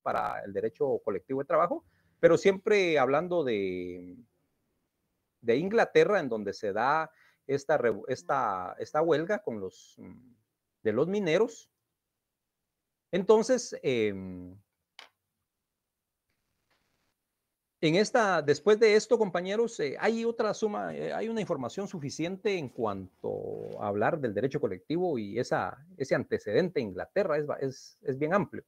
para el derecho colectivo de trabajo, pero siempre hablando de Inglaterra, en donde se da esta huelga con de los mineros. Entonces, después de esto, compañeros, hay hay una información suficiente en cuanto a hablar del derecho colectivo, y ese antecedente en Inglaterra es bien amplio.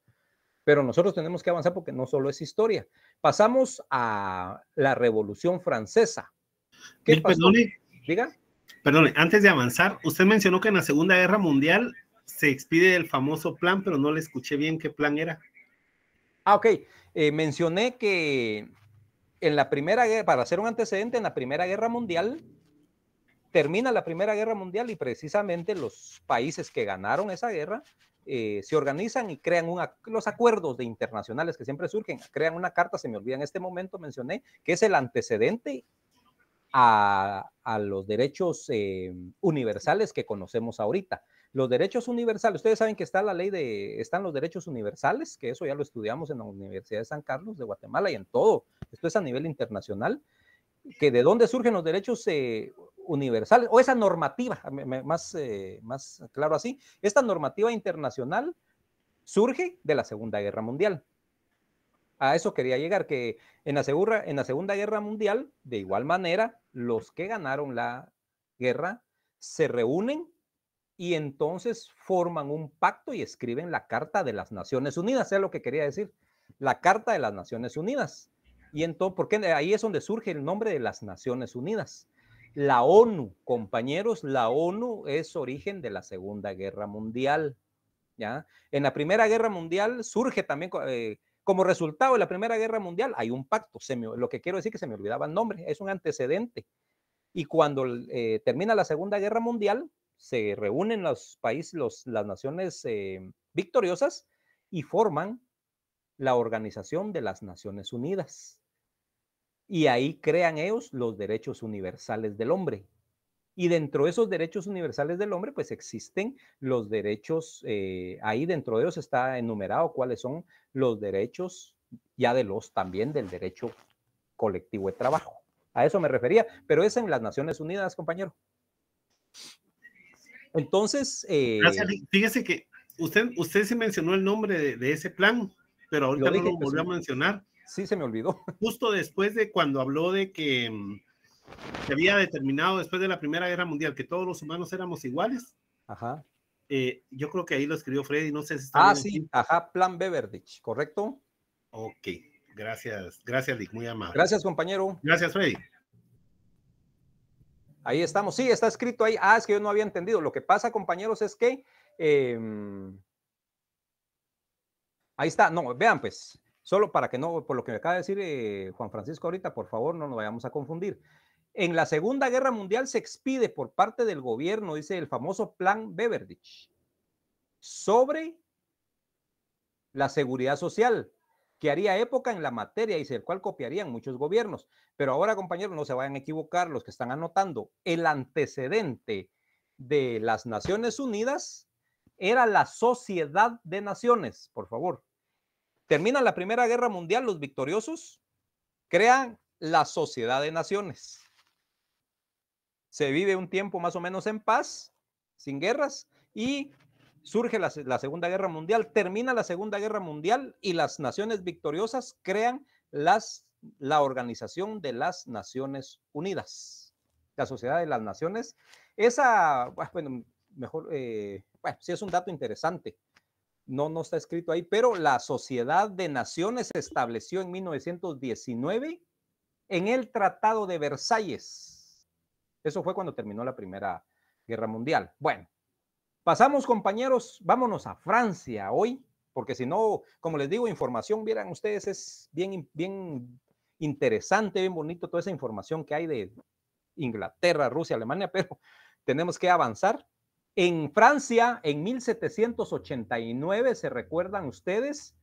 Pero nosotros tenemos que avanzar porque no solo es historia. Pasamos a la Revolución Francesa. ¿Qué pasó? Diga. Perdone, antes de avanzar, usted mencionó que en la Segunda Guerra Mundial se expide el famoso plan, pero no le escuché bien qué plan era. Ok. Mencioné que en la Primera Guerra, para hacer un antecedente, en la Primera Guerra Mundial, termina la Primera Guerra Mundial y precisamente los países que ganaron esa guerra se organizan y crean los acuerdos internacionales que siempre surgen, crean una carta, se me olvida en este momento, mencioné, que es el antecedente a los derechos universales que conocemos ahorita. Los derechos universales, ustedes saben que está la ley están los derechos universales, que eso ya lo estudiamos en la Universidad de San Carlos de Guatemala y en todo, esto es a nivel internacional, que de dónde surgen los derechos universales, o esa normativa, más claro así, esta normativa internacional surge de la Segunda Guerra Mundial. A eso quería llegar, que en la Segunda Guerra Mundial, de igual manera, los que ganaron la guerra se reúnen y entonces forman un pacto y escriben la Carta de las Naciones Unidas, es lo que quería decir, la Carta de las Naciones Unidas. Y entonces, porque ahí es donde surge el nombre de las Naciones Unidas. La ONU, compañeros, la ONU es origen de la Segunda Guerra Mundial, ¿ya? En la Primera Guerra Mundial surge también, como resultado de la Primera Guerra Mundial, hay un pacto, lo que quiero decir que se me olvidaba el nombre, es un antecedente. Y cuando termina la Segunda Guerra Mundial, se reúnen los países, las naciones victoriosas y forman la Organización de las Naciones Unidas. Y ahí crean ellos los derechos universales del hombre. Y dentro de esos derechos universales del hombre, pues existen los derechos, ahí dentro de ellos está enumerado cuáles son los derechos ya también del derecho colectivo de trabajo. A eso me refería, pero es en las Naciones Unidas, compañero. Entonces... Gracias, fíjese que usted se mencionó el nombre de ese plan, pero ahorita no lo volvió a mencionar. Sí, se me olvidó. Justo después de cuando habló de que se había determinado después de la Primera Guerra Mundial que todos los humanos éramos iguales. Ajá. Yo creo que ahí lo escribió Freddy, no sé si está bien. Sí, ajá, Plan Beveridge, ¿correcto? Ok, gracias, Lick, muy amable. Gracias, compañero. Gracias, Freddy. Ahí estamos, sí, está escrito ahí. Es que yo no había entendido. Lo que pasa, compañeros, es que ahí está, no, vean pues, solo para que no, por lo que me acaba de decir Juan Francisco ahorita, por favor, no nos vayamos a confundir. En la Segunda Guerra Mundial se expide por parte del gobierno, dice el famoso Plan Beveridge, sobre la seguridad social, que haría época en la materia y el cual copiarían muchos gobiernos. Pero ahora, compañeros, no se vayan a equivocar los que están anotando. El antecedente de las Naciones Unidas era la Sociedad de Naciones, por favor. Termina la Primera Guerra Mundial, los victoriosos crean la Sociedad de Naciones. Se vive un tiempo más o menos en paz, sin guerras, y surge la Segunda Guerra Mundial, termina la Segunda Guerra Mundial y las naciones victoriosas crean la Organización de las Naciones Unidas, la Sociedad de las Naciones. Esa, bueno, mejor, bueno, sí es un dato interesante. No está escrito ahí, pero la Sociedad de Naciones se estableció en 1919 en el Tratado de Versalles. Eso fue cuando terminó la Primera Guerra Mundial. Bueno, pasamos, compañeros, vámonos a Francia hoy, porque si no, como les digo, información, vieran ustedes, es bien interesante, bien bonito toda esa información que hay de Inglaterra, Rusia, Alemania, pero tenemos que avanzar. En Francia, en 1789, ¿se recuerdan ustedes?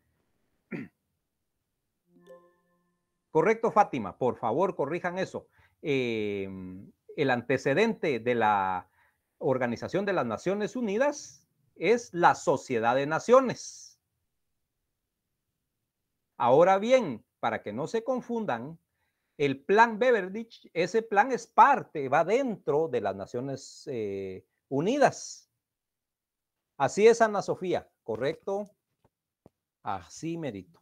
Correcto, Fátima, por favor, corrijan eso. El antecedente de la Organización de las Naciones Unidas es la Sociedad de Naciones. Ahora bien, para que no se confundan, el plan Beveridge, ese plan es parte, va dentro de las Naciones Unidas. Así es, Ana Sofía, ¿correcto? Así merito.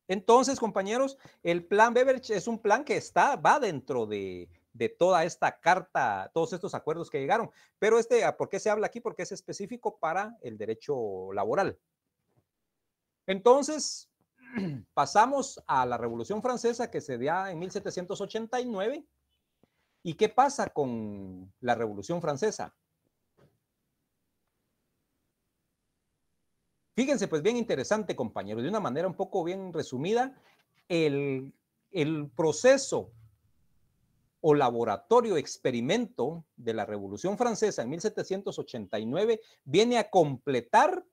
Entonces, compañeros, el plan Beveridge es un plan que va dentro de toda esta carta, todos estos acuerdos que llegaron. Pero ¿por qué se habla aquí? Porque es específico para el derecho laboral. Entonces, pasamos a la Revolución Francesa que se da en 1789. ¿Y qué pasa con la Revolución Francesa? Fíjense, pues bien interesante, compañeros, de una manera un poco bien resumida, el proceso o laboratorio experimento de la Revolución Francesa en 1789 viene a completar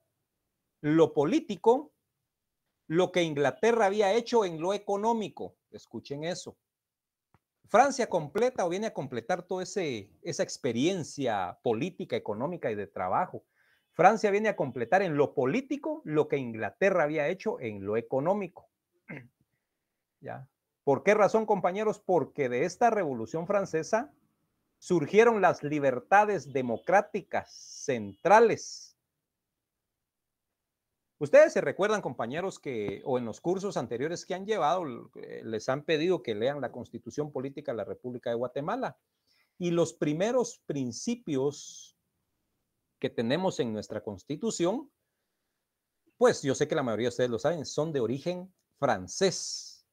lo político, lo que Inglaterra había hecho en lo económico. Escuchen eso. Francia completa o viene a completar toda esa experiencia política, económica y de trabajo. Francia viene a completar en lo político lo que Inglaterra había hecho en lo económico. ¿Ya? ¿Por qué razón, compañeros? Porque de esta Revolución Francesa surgieron las libertades democráticas centrales. Ustedes se recuerdan, compañeros, o en los cursos anteriores que han llevado, les han pedido que lean la Constitución Política de la República de Guatemala. Y los primeros principios que tenemos en nuestra Constitución, pues yo sé que la mayoría de ustedes lo saben, son de origen francés.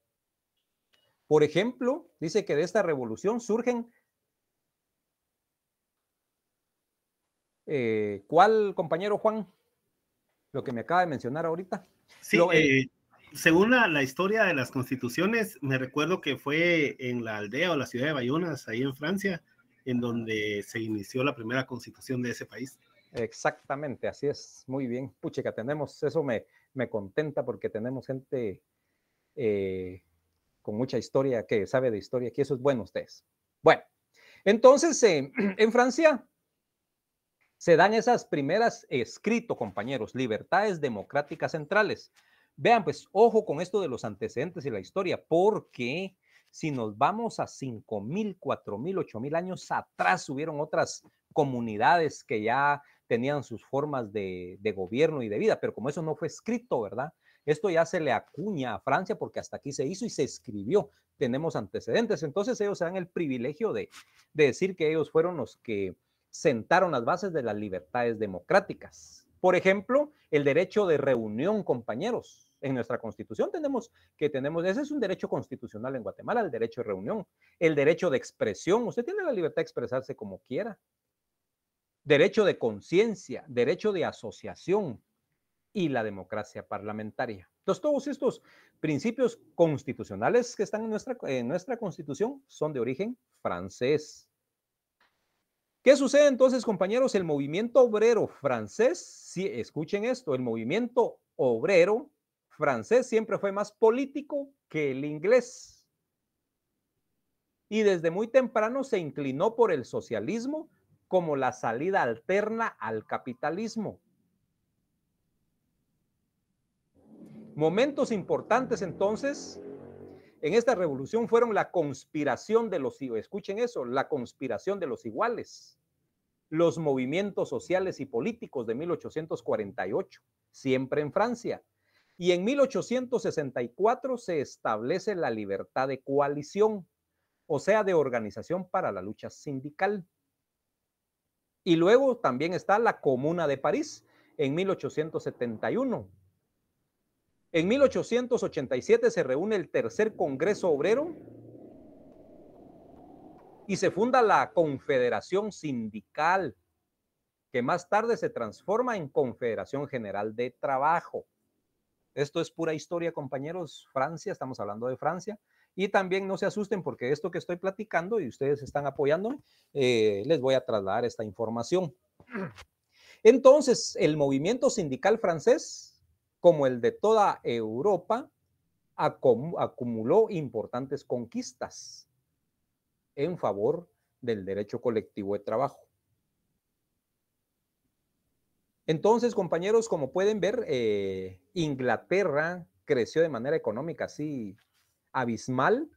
Por ejemplo, dice que de esta revolución surgen, ¿cuál, compañero Juan? Lo que me acaba de mencionar ahorita. Sí, según la historia de las constituciones, me recuerdo que fue en la aldea o la ciudad de Bayonnas, ahí en Francia, en donde se inició la primera constitución de ese país. Exactamente, así es, muy bien. Puchica, tenemos, eso me contenta porque tenemos gente con mucha historia, que sabe de historia, que eso es bueno ustedes. Bueno, entonces en Francia se dan esas primeras escrito, compañeros, libertades democráticas centrales. Vean, pues, ojo con esto de los antecedentes y la historia, porque si nos vamos a 5,000, 4,000, 8,000 años atrás, hubieron otras comunidades que ya tenían sus formas de gobierno y de vida, pero como eso no fue escrito, ¿verdad? Esto ya se le acuña a Francia porque hasta aquí se hizo y se escribió. Tenemos antecedentes. Entonces ellos se dan el privilegio de decir que ellos fueron los que sentaron las bases de las libertades democráticas. Por ejemplo, el derecho de reunión, compañeros. En nuestra Constitución ese es un derecho constitucional en Guatemala, el derecho de reunión. El derecho de expresión, usted tiene la libertad de expresarse como quiera. Derecho de conciencia, derecho de asociación y la democracia parlamentaria. Entonces, todos estos principios constitucionales que están en nuestra Constitución son de origen francés. ¿Qué sucede entonces, compañeros? El movimiento obrero francés, sí, escuchen esto, el movimiento obrero francés siempre fue más político que el inglés. Y desde muy temprano se inclinó por el socialismo como la salida alterna al capitalismo. Momentos importantes entonces en esta revolución fueron la conspiración de los, escuchen eso, la conspiración de los iguales. Los movimientos sociales y políticos de 1848, siempre en Francia. Y en 1864 se establece la libertad de coalición, o sea, de organización para la lucha sindical. Y luego también está la Comuna de París en 1871. En 1887 se reúne el tercer Congreso Obrero y se funda la Confederación Sindical, que más tarde se transforma en Confederación General de Trabajo. Esto es pura historia, compañeros. Francia, estamos hablando de Francia. Y también no se asusten porque esto que estoy platicando y ustedes están apoyándome, les voy a trasladar esta información. Entonces, el movimiento sindical francés, como el de toda Europa, acumuló importantes conquistas en favor del derecho colectivo de trabajo. Entonces, compañeros, como pueden ver, Inglaterra creció de manera económica así abismal,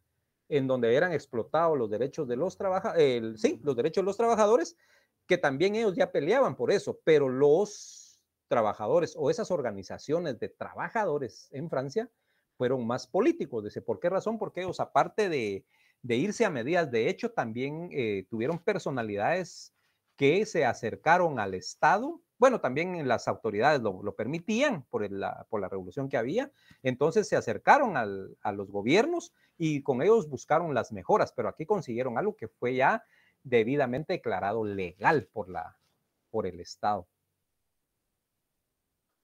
en donde eran explotados los derechos de los trabajadores, sí, los derechos de los trabajadores, que también ellos ya peleaban por eso, pero los trabajadores o esas organizaciones de trabajadores en Francia fueron más políticos. Dice, ¿por qué razón? Porque ellos, aparte de irse a medidas de hecho, también tuvieron personalidades que se acercaron al Estado. Bueno, también las autoridades lo permitían por la revolución que había. Entonces se acercaron a los gobiernos y con ellos buscaron las mejoras, pero aquí consiguieron algo que fue ya debidamente declarado legal por el Estado.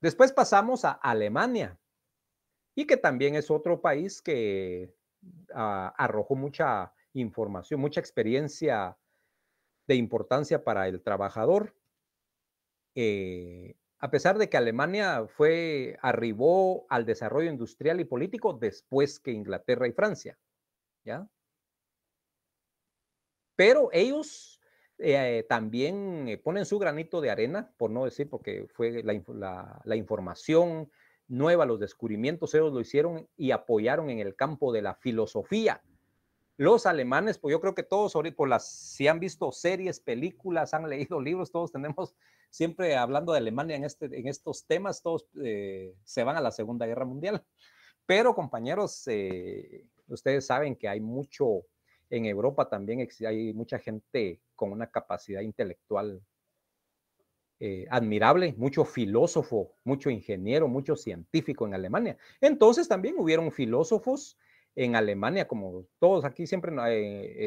Después pasamos a Alemania, y que también es otro país que arrojó mucha información, mucha experiencia de importancia para el trabajador. A pesar de que Alemania arribó al desarrollo industrial y político después que Inglaterra y Francia, ¿ya? Pero ellos también ponen su granito de arena, por no decir, porque fue la información nueva, los descubrimientos, ellos lo hicieron y apoyaron en el campo de la filosofía. Los alemanes, pues yo creo que todos, si han visto series, películas, han leído libros, todos tenemos, siempre hablando de Alemania en estos temas, todos se van a la Segunda Guerra Mundial. Pero, compañeros, ustedes saben que hay mucho, en Europa también hay mucha gente con una capacidad intelectual admirable, mucho filósofo, mucho ingeniero, mucho científico en Alemania. Entonces también hubieron filósofos en Alemania, como todos aquí siempre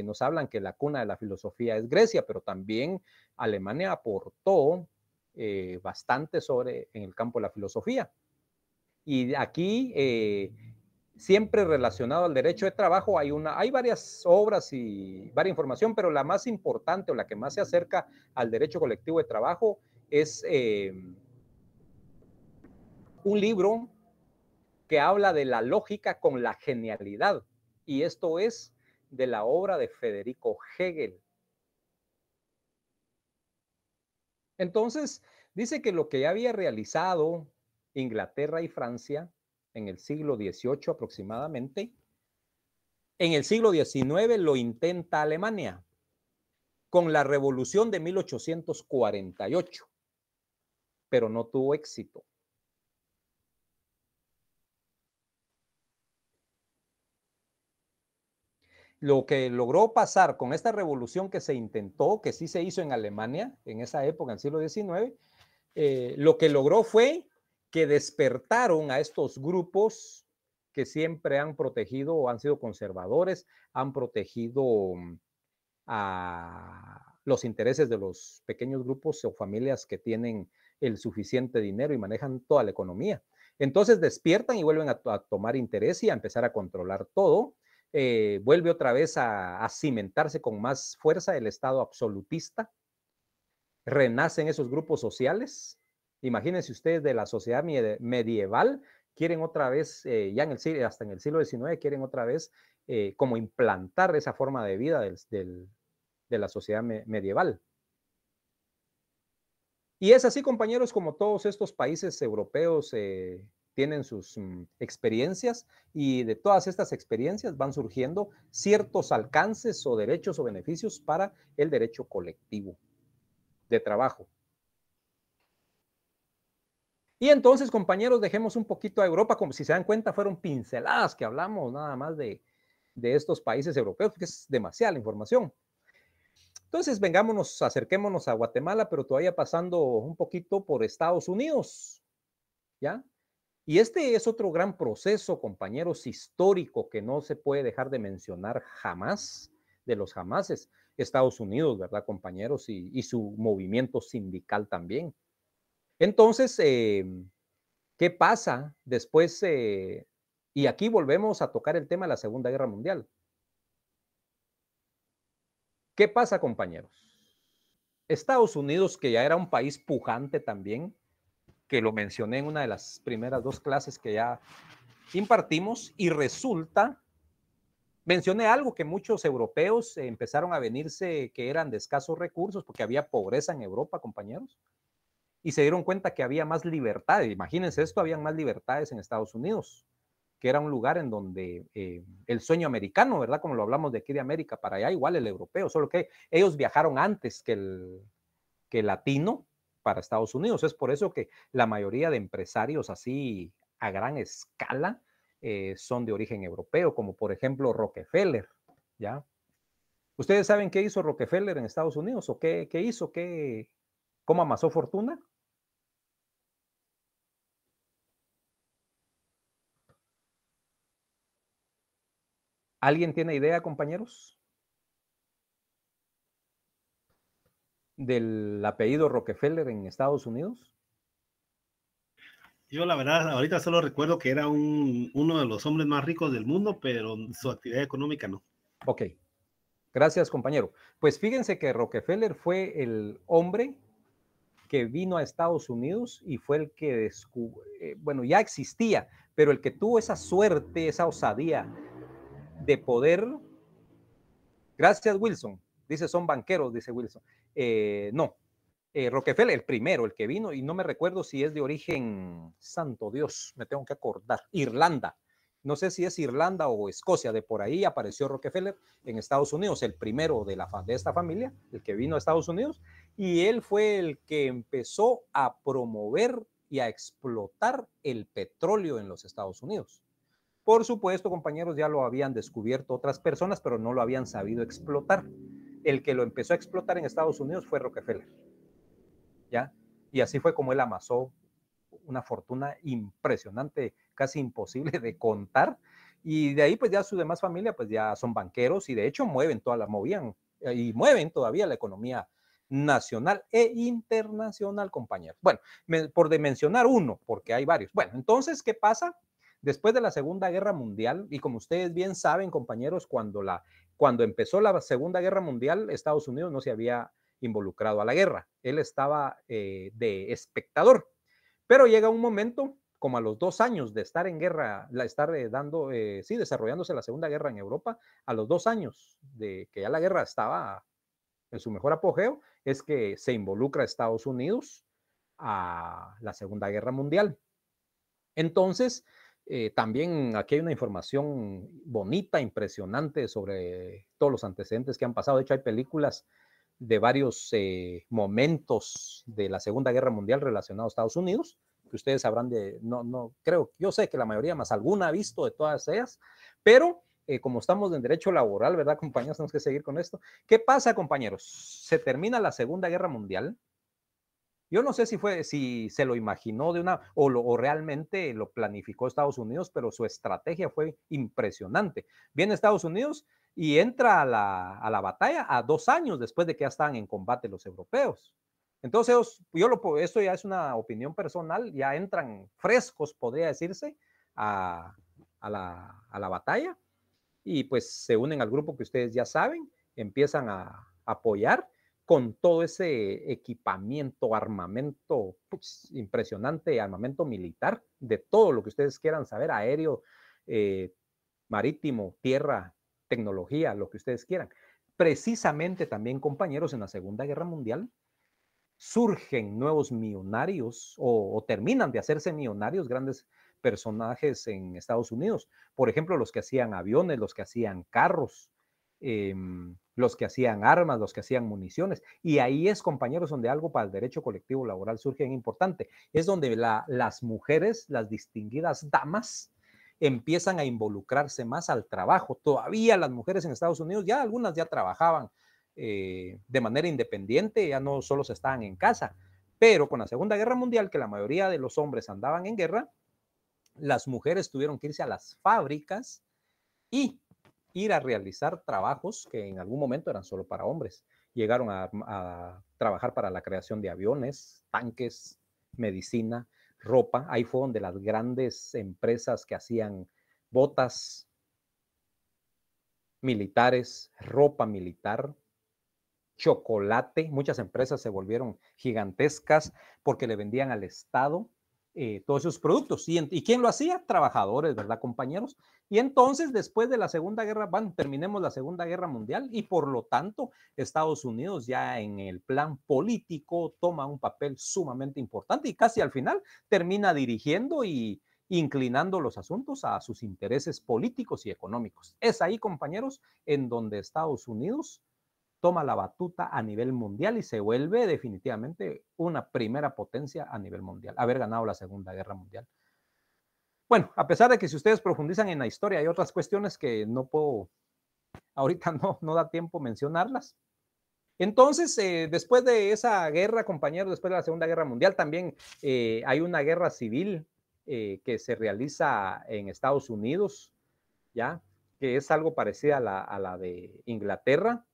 nos hablan que la cuna de la filosofía es Grecia, pero también Alemania aportó bastante en el campo de la filosofía. Y aquí, siempre relacionado al derecho de trabajo, hay varias obras y varias información, pero la más importante o la que más se acerca al derecho colectivo de trabajo es un libro que habla de la lógica con la genialidad, y esto es de la obra de Federico Hegel. Entonces, dice que lo que ya había realizado Inglaterra y Francia en el siglo XVIII aproximadamente, en el siglo XIX lo intenta Alemania con la Revolución de 1848, pero no tuvo éxito. Lo que logró pasar con esta revolución que se intentó, que sí se hizo en Alemania, en esa época, en el siglo XIX, lo que logró fue que despertaron a estos grupos que siempre han protegido o han sido conservadores, han protegido a los intereses de los pequeños grupos o familias que tienen el suficiente dinero y manejan toda la economía. Entonces despiertan y vuelven a tomar interés y a empezar a controlar todo. Vuelve otra vez a cimentarse con más fuerza el Estado absolutista. Renacen esos grupos sociales. Imagínense ustedes, de la sociedad medieval, quieren otra vez, ya hasta en el siglo XIX, quieren otra vez como implantar esa forma de vida de la sociedad medieval. Y es así, compañeros, como todos estos países europeos tienen sus experiencias, y de todas estas experiencias van surgiendo ciertos alcances o derechos o beneficios para el derecho colectivo de trabajo. Y entonces, compañeros, dejemos un poquito a Europa. Como si se dan cuenta, fueron pinceladas que hablamos nada más de estos países europeos, porque es demasiada la información. Entonces, acerquémonos a Guatemala, pero todavía pasando un poquito por Estados Unidos, ¿ya? Y este es otro gran proceso, compañeros, histórico, que no se puede dejar de mencionar jamás, de los jamases. Estados Unidos, ¿verdad, compañeros? Y su movimiento sindical también. Entonces, ¿qué pasa después? Y aquí volvemos a tocar el tema de la Segunda Guerra Mundial. ¿Qué pasa, compañeros? Estados Unidos, que ya era un país pujante también, que lo mencioné en una de las primeras 2 clases que ya impartimos, y resulta, mencioné algo que muchos europeos empezaron a venirse, que eran de escasos recursos, porque había pobreza en Europa, compañeros, y se dieron cuenta que había más libertades. Imagínense esto, había más libertades en Estados Unidos. que era un lugar en donde el sueño americano, ¿verdad? Como lo hablamos de aquí de América para allá, igual el europeo, solo que ellos viajaron antes que el latino para Estados Unidos. Es por eso que la mayoría de empresarios así a gran escala son de origen europeo, como por ejemplo Rockefeller, ¿ya? ¿Ustedes saben qué hizo Rockefeller en Estados Unidos? ¿O qué hizo? ¿Cómo amasó fortuna? ¿Alguien tiene idea, compañeros? Del apellido Rockefeller en Estados Unidos. Yo la verdad, ahorita solo recuerdo que era uno de los hombres más ricos del mundo, pero su actividad económica no. Ok, gracias compañero. Pues fíjense que Rockefeller fue el hombre que vino a Estados Unidos y fue el que descubrió, bueno, ya existía, pero el que tuvo esa suerte, esa osadía de poder. Gracias, Wilson. Dice, son banqueros, dice Wilson. No, Rockefeller, el primero, el que vino, y no me recuerdo si es de origen, santo Dios, me tengo que acordar, Irlanda. No sé si es Irlanda o Escocia, de por ahí apareció Rockefeller en Estados Unidos, el primero de esta familia, el que vino a Estados Unidos, y él fue el que empezó a promover y a explotar el petróleo en los Estados Unidos. Por supuesto, compañeros, ya lo habían descubierto otras personas, pero no lo habían sabido explotar. El que lo empezó a explotar en Estados Unidos fue Rockefeller, ¿ya? Y así fue como él amasó una fortuna impresionante, casi imposible de contar. Y de ahí, pues ya su demás familia, pues ya son banqueros y de hecho mueven toda la, movían y mueven todavía la economía nacional e internacional, compañeros. Bueno, por de mencionar uno, porque hay varios. Bueno, entonces, ¿qué pasa? Después de la Segunda Guerra Mundial, y como ustedes bien saben, compañeros, cuando empezó la Segunda Guerra Mundial, Estados Unidos no se había involucrado a la guerra. Él estaba de espectador. Pero llega un momento, como a los 2 años de estar en guerra, estar desarrollándose la Segunda Guerra en Europa, a los 2 años de que ya la guerra estaba en su mejor apogeo, es que se involucra a Estados Unidos a la Segunda Guerra Mundial. Entonces, también aquí hay una información bonita, impresionante sobre todos los antecedentes que han pasado. De hecho, hay películas de varios momentos de la Segunda Guerra Mundial relacionados a Estados Unidos, que ustedes sabrán no creo, yo sé que la mayoría más alguna ha visto de todas ellas, pero como estamos en derecho laboral, ¿verdad, compañeros? Tenemos que seguir con esto. ¿Qué pasa, compañeros? Se termina la Segunda Guerra Mundial. Yo no sé si se lo imaginó o realmente lo planificó Estados Unidos, pero su estrategia fue impresionante. Viene Estados Unidos y entra a la batalla a 2 años después de que ya estaban en combate los europeos. Entonces, esto ya es una opinión personal, ya entran frescos, podría decirse, a la batalla y pues se unen al grupo que ustedes ya saben, empiezan a apoyar con todo ese equipamiento, armamento impresionante, armamento militar, de todo lo que ustedes quieran saber, aéreo, marítimo, tierra, tecnología, lo que ustedes quieran. Precisamente también, compañeros, en la Segunda Guerra Mundial surgen nuevos millonarios o terminan de hacerse millonarios grandes personajes en Estados Unidos. Por ejemplo, los que hacían aviones, los que hacían carros, los que hacían armas, los que hacían municiones. Y ahí es, compañeros, donde algo para el derecho colectivo laboral surge en importante. Es donde las mujeres, las distinguidas damas, empiezan a involucrarse más al trabajo. Todavía las mujeres en Estados Unidos, ya algunas ya trabajaban de manera independiente, ya no solo se estaban en casa. Pero con la Segunda Guerra Mundial, que la mayoría de los hombres andaban en guerra, las mujeres tuvieron que irse a las fábricas y ir a realizar trabajos que en algún momento eran solo para hombres. Llegaron a trabajar para la creación de aviones, tanques, medicina, ropa. Ahí fue donde las grandes empresas que hacían botas militares, ropa militar, chocolate, muchas empresas se volvieron gigantescas porque le vendían al Estado todos esos productos. ¿Y quién lo hacía? Trabajadores, ¿verdad, compañeros? Y entonces, después de la Segunda Guerra, terminemos la Segunda Guerra Mundial y por lo tanto, Estados Unidos ya en el plan político toma un papel sumamente importante y casi al final termina dirigiendo y inclinando los asuntos a sus intereses políticos y económicos. Es ahí, compañeros, en donde Estados Unidos toma la batuta a nivel mundial y se vuelve definitivamente una primera potencia a nivel mundial, haber ganado la Segunda Guerra Mundial. Bueno, a pesar de que si ustedes profundizan en la historia hay otras cuestiones que no puedo, ahorita no da tiempo mencionarlas. Entonces, después de esa guerra, compañeros, después de la Segunda Guerra Mundial, también hay una guerra civil que se realiza en Estados Unidos, ¿ya? Que es algo parecida a la de Inglaterra.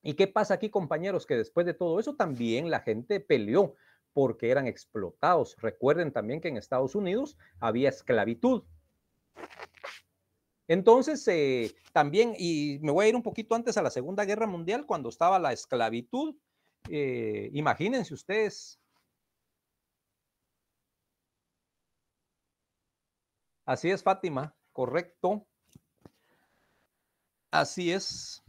¿Y qué pasa aquí, compañeros? Que después de todo eso también la gente peleó porque eran explotados. Recuerden también que en Estados Unidos había esclavitud. Entonces, también, y me voy a ir un poquito antes a la Segunda Guerra Mundial, cuando estaba la esclavitud. Imagínense ustedes. Así es, Fátima, correcto. Así es.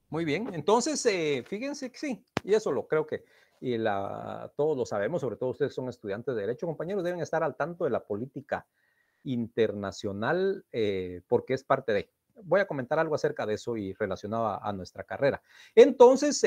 Muy bien, entonces fíjense que sí, y eso lo creo que todos lo sabemos, sobre todo ustedes son estudiantes de Derecho, compañeros, deben estar al tanto de la política internacional porque es parte de. Voy a comentar algo acerca de eso y relacionado a nuestra carrera. Entonces,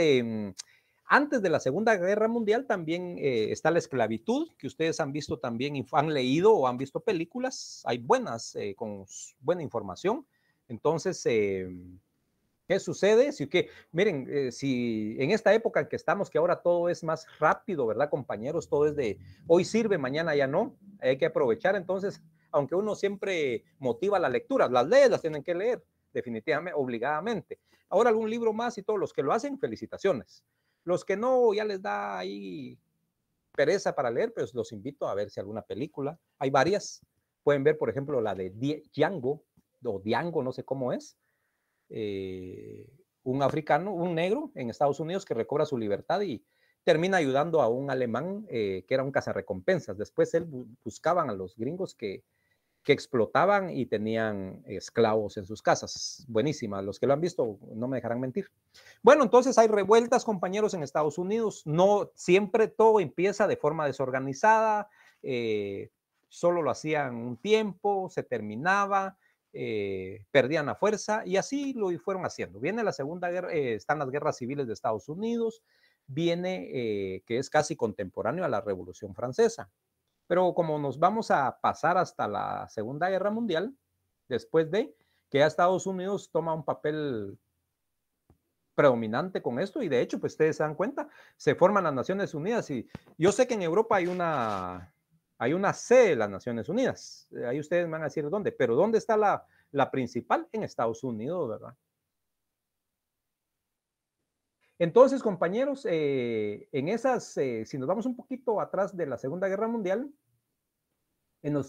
antes de la Segunda Guerra Mundial también está la esclavitud, que ustedes han visto también, han leído o han visto películas, hay buenas, con buena información. Entonces, ¿qué sucede? Si que, miren, si en esta época en que estamos, que ahora todo es más rápido, ¿verdad, compañeros? Todo es de hoy sirve, mañana ya no. Hay que aprovechar. Entonces, aunque uno siempre motiva la lectura, las leyes las tienen que leer, definitivamente, obligadamente. Ahora algún libro más y todos los que lo hacen, felicitaciones. Los que no, ya les da ahí pereza para leer, pues los invito a ver si alguna película. Hay varias. Pueden ver, por ejemplo, la de Django, o Diango, no sé cómo es. Un africano, un negro en Estados Unidos que recobra su libertad y termina ayudando a un alemán que era un cazarrecompensas. Después él buscaban a los gringos que explotaban y tenían esclavos en sus casas. Buenísima, los que lo han visto no me dejarán mentir. Bueno, entonces hay revueltas, compañeros, en Estados Unidos. No siempre todo empieza de forma desorganizada, solo lo hacían un tiempo, se terminaba, perdían la fuerza y así lo fueron haciendo. Viene la Segunda Guerra, están las guerras civiles de Estados Unidos, viene que es casi contemporáneo a la Revolución Francesa. Pero como nos vamos a pasar hasta la Segunda Guerra Mundial, después de que Estados Unidos toma un papel predominante con esto y de hecho, pues ustedes se dan cuenta, se forman las Naciones Unidas y yo sé que en Europa hay una sede de las Naciones Unidas, ahí ustedes me van a decir dónde, pero ¿dónde está la principal? En Estados Unidos, ¿verdad? Entonces, compañeros, en esas, si nos vamos un poquito atrás de la Segunda Guerra Mundial,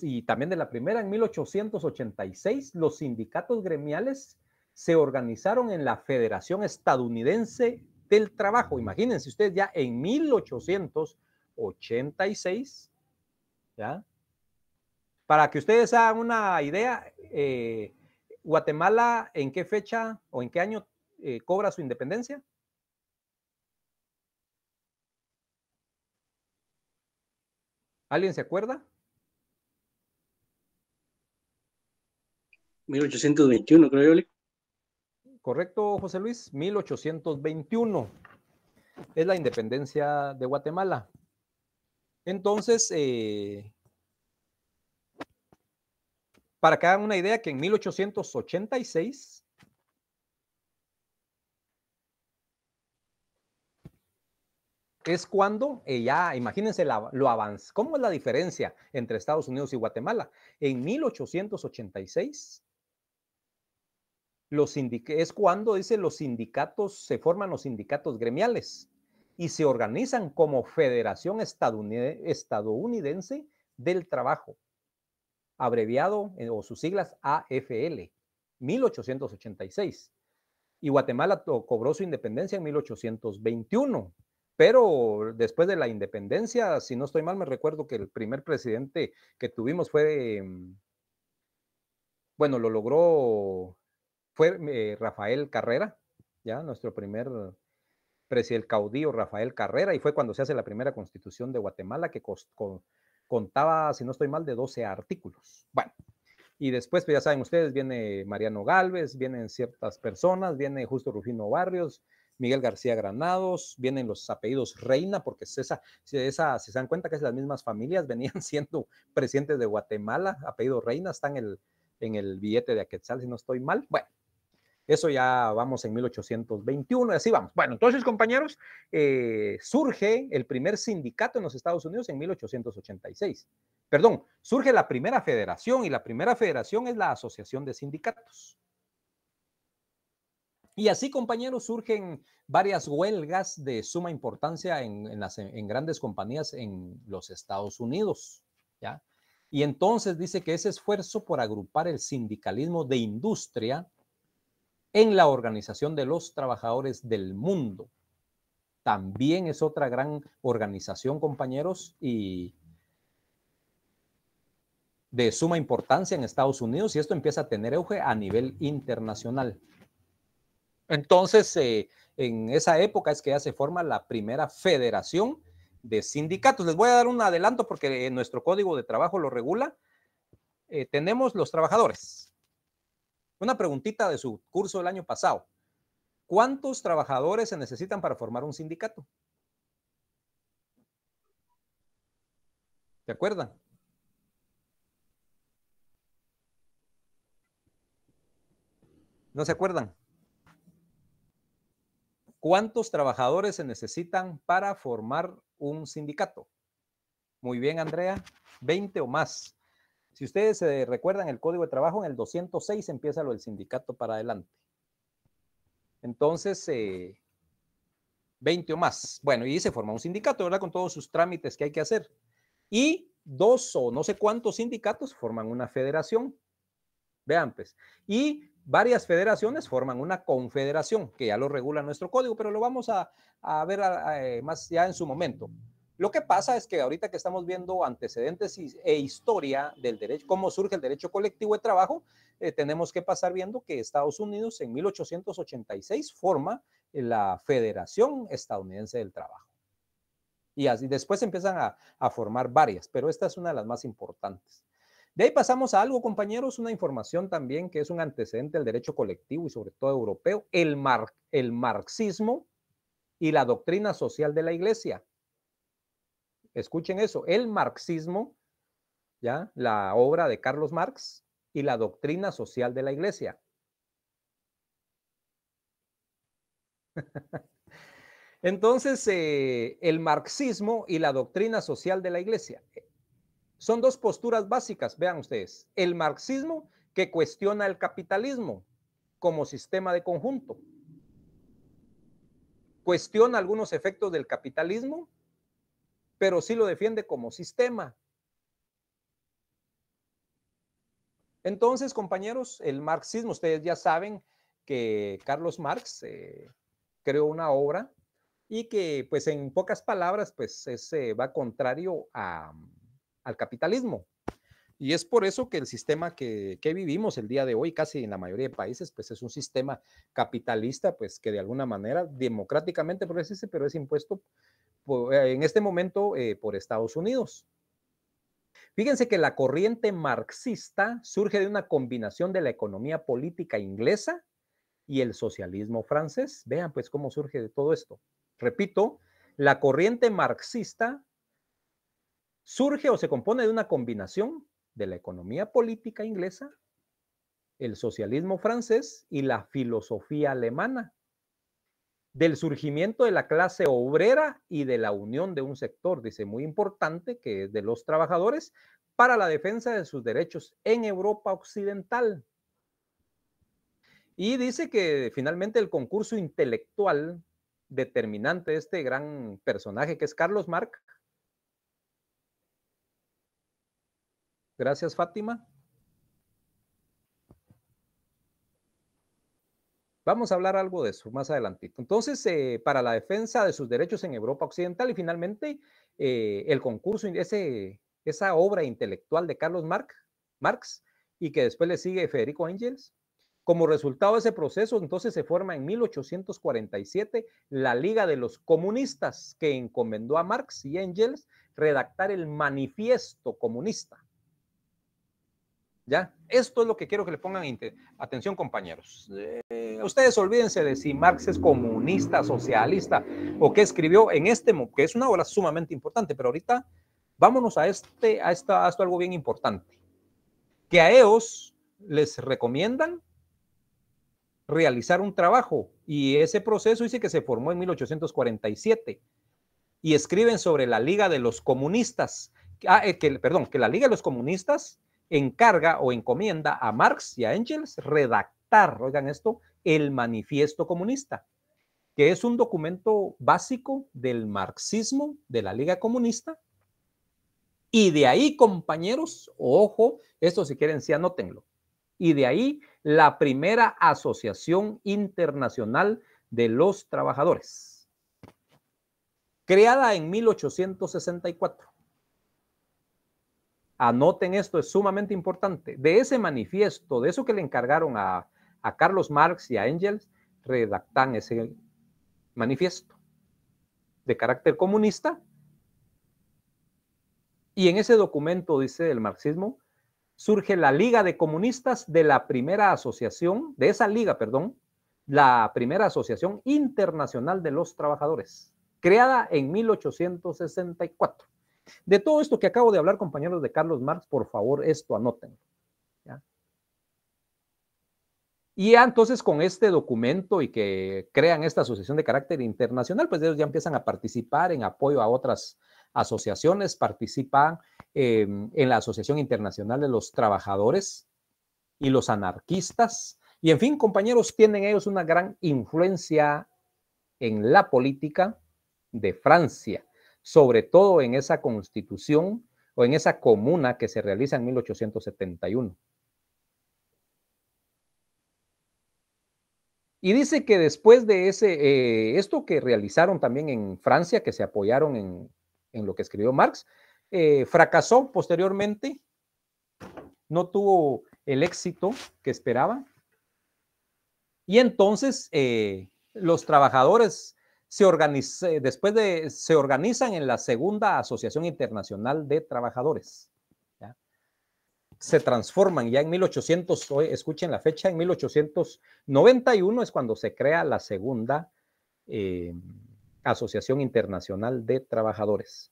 y también de la primera, en 1886, los sindicatos gremiales se organizaron en la Federación Estadounidense del Trabajo. Imagínense ustedes ya en 1886, ¿ya? Para que ustedes hagan una idea, Guatemala, ¿en qué fecha o en qué año cobra su independencia? ¿Alguien se acuerda? 1821, creo yo. Correcto, José Luis, 1821 es la independencia de Guatemala. Entonces, para que hagan una idea, que en 1886 es cuando ya, imagínense lo avanza. ¿Cómo es la diferencia entre Estados Unidos y Guatemala? En 1886 es cuando, dice, los sindicatos, se forman los sindicatos gremiales y se organizan como Federación Estadounidense del Trabajo, abreviado o sus siglas AFL, 1886. Y Guatemala cobró su independencia en 1821. Pero después de la independencia, si no estoy mal, me recuerdo que el primer presidente que tuvimos fue, bueno, lo logró, fue Rafael Carrera, ya, nuestro primer el caudillo Rafael Carrera, y fue cuando se hace la primera constitución de Guatemala, que contaba, si no estoy mal, de 12 artículos. Bueno, y después, pues ya saben ustedes, viene Mariano Gálvez, vienen ciertas personas, viene Justo Rufino Barrios, Miguel García Granados, vienen los apellidos Reina, porque si se dan cuenta que es las mismas familias, venían siendo presidentes de Guatemala, apellido Reina, está en el billete de Aquetzal, si no estoy mal. Bueno, eso ya vamos en 1821 y así vamos. Bueno, entonces, compañeros, surge el primer sindicato en los Estados Unidos en 1886. Perdón, surge la primera federación, y la primera federación es la Asociación de Sindicatos. Y así, compañeros, surgen varias huelgas de suma importancia en grandes compañías en los Estados Unidos, ¿ya? Y entonces dice que ese esfuerzo por agrupar el sindicalismo de industria en la Organización de los Trabajadores del Mundo también es otra gran organización, compañeros, y de suma importancia en Estados Unidos, y esto empieza a tener auge a nivel internacional. Entonces, en esa época es que ya se forma la primera federación de sindicatos. Les voy a dar un adelanto porque nuestro código de trabajo lo regula. Tenemos los trabajadores. Una preguntita de su curso del año pasado. ¿Cuántos trabajadores se necesitan para formar un sindicato? ¿Se acuerdan? ¿No se acuerdan? ¿Cuántos trabajadores se necesitan para formar un sindicato? Muy bien, Andrea, 20 o más. Si ustedes se recuerdan el código de trabajo, en el 206 empieza lo del sindicato para adelante. Entonces, 20 o más. Bueno, y se forma un sindicato, ¿verdad? Con todos sus trámites que hay que hacer. Y 2 o no sé cuántos sindicatos forman una federación. Vean, pues. Y varias federaciones forman una confederación, que ya lo regula nuestro código, pero lo vamos a ver más ya en su momento. Lo que pasa es que ahorita que estamos viendo antecedentes e historia del derecho, cómo surge el derecho colectivo de trabajo, tenemos que pasar viendo que Estados Unidos en 1886 forma la Federación Estadounidense del Trabajo. Y así después empiezan a formar varias, pero esta es una de las más importantes. De ahí pasamos a algo, compañeros, una información también que es un antecedente del derecho colectivo y sobre todo europeo, el marxismo y la doctrina social de la Iglesia. Escuchen eso, el marxismo, ¿ya? La obra de Carlos Marx y la doctrina social de la Iglesia. Entonces, el marxismo y la doctrina social de la Iglesia son dos posturas básicas, vean ustedes. El marxismo, que cuestiona el capitalismo como sistema de conjunto. Cuestiona algunos efectos del capitalismo, pero sí lo defiende como sistema. Entonces, compañeros, el marxismo, ustedes ya saben que Carlos Marx creó una obra y que, pues, en pocas palabras, pues, va contrario al capitalismo. Y es por eso que el sistema que vivimos el día de hoy, casi en la mayoría de países, pues es un sistema capitalista, pues que de alguna manera democráticamente existe, pero es impuesto en este momento por Estados Unidos. Fíjense que la corriente marxista surge de una combinación de la economía política inglesa y el socialismo francés. Vean pues cómo surge de todo esto. Repito, la corriente marxista surge o se compone de una combinación de la economía política inglesa, el socialismo francés y la filosofía alemana, del surgimiento de la clase obrera y de la unión de un sector, dice, muy importante, que es de los trabajadores, para la defensa de sus derechos en Europa Occidental. Y dice que finalmente el concurso intelectual determinante de este gran personaje que es Carlos Marx. Gracias, Fátima. Vamos a hablar algo de eso más adelantito. Entonces, para la defensa de sus derechos en Europa Occidental y finalmente el concurso, esa obra intelectual de Carlos Marx y que después le sigue Federico Engels, Como resultado de ese proceso, entonces se forma en 1847 la Liga de los Comunistas, que encomendó a Marx y Engels redactar el Manifiesto Comunista. ¿Ya? Esto es lo que quiero que le pongan atención, compañeros. Ustedes olvídense de si Marx es comunista, socialista o qué escribió en que es una obra sumamente importante, pero ahorita vámonos a esto algo bien importante, que a ellos les recomiendan realizar un trabajo, y ese proceso dice que se formó en 1847 y escriben sobre la Liga de los Comunistas, que la Liga de los Comunistas encarga o encomienda a Marx y a Engels redactar, oigan esto, el Manifiesto Comunista, que es un documento básico del marxismo de la Liga Comunista. Y de ahí, compañeros, ojo, esto si quieren sí anótenlo, y de ahí la primera Asociación Internacional de los Trabajadores, creada en 1864. Anoten esto, es sumamente importante. De ese manifiesto, de eso que le encargaron a Carlos Marx y a Engels, redactan ese manifiesto de carácter comunista. Y en ese documento, dice el marxismo, surge la Liga de Comunistas de la primera asociación, de esa liga, perdón, la primera Asociación Internacional de los Trabajadores, creada en 1864. De todo esto que acabo de hablar, compañeros de Carlos Marx, por favor, esto anótenlo. ¿Ya? Y ya entonces con este documento y que crean esta asociación de carácter internacional, pues ellos ya empiezan a participar en apoyo a otras asociaciones, participan en la Asociación Internacional de los Trabajadores y los anarquistas. Y en fin, compañeros, tienen ellos una gran influencia en la política de Francia, sobre todo en esa constitución o en esa comuna que se realiza en 1871. Y dice que después de esto que realizaron también en Francia, que se apoyaron en lo que escribió Marx, fracasó posteriormente, no tuvo el éxito que esperaban. Y entonces los trabajadores se organizan en la Segunda Asociación Internacional de Trabajadores. ¿Ya? Se transforman ya en 1800, escuchen la fecha, en 1891 es cuando se crea la Segunda Asociación Internacional de Trabajadores.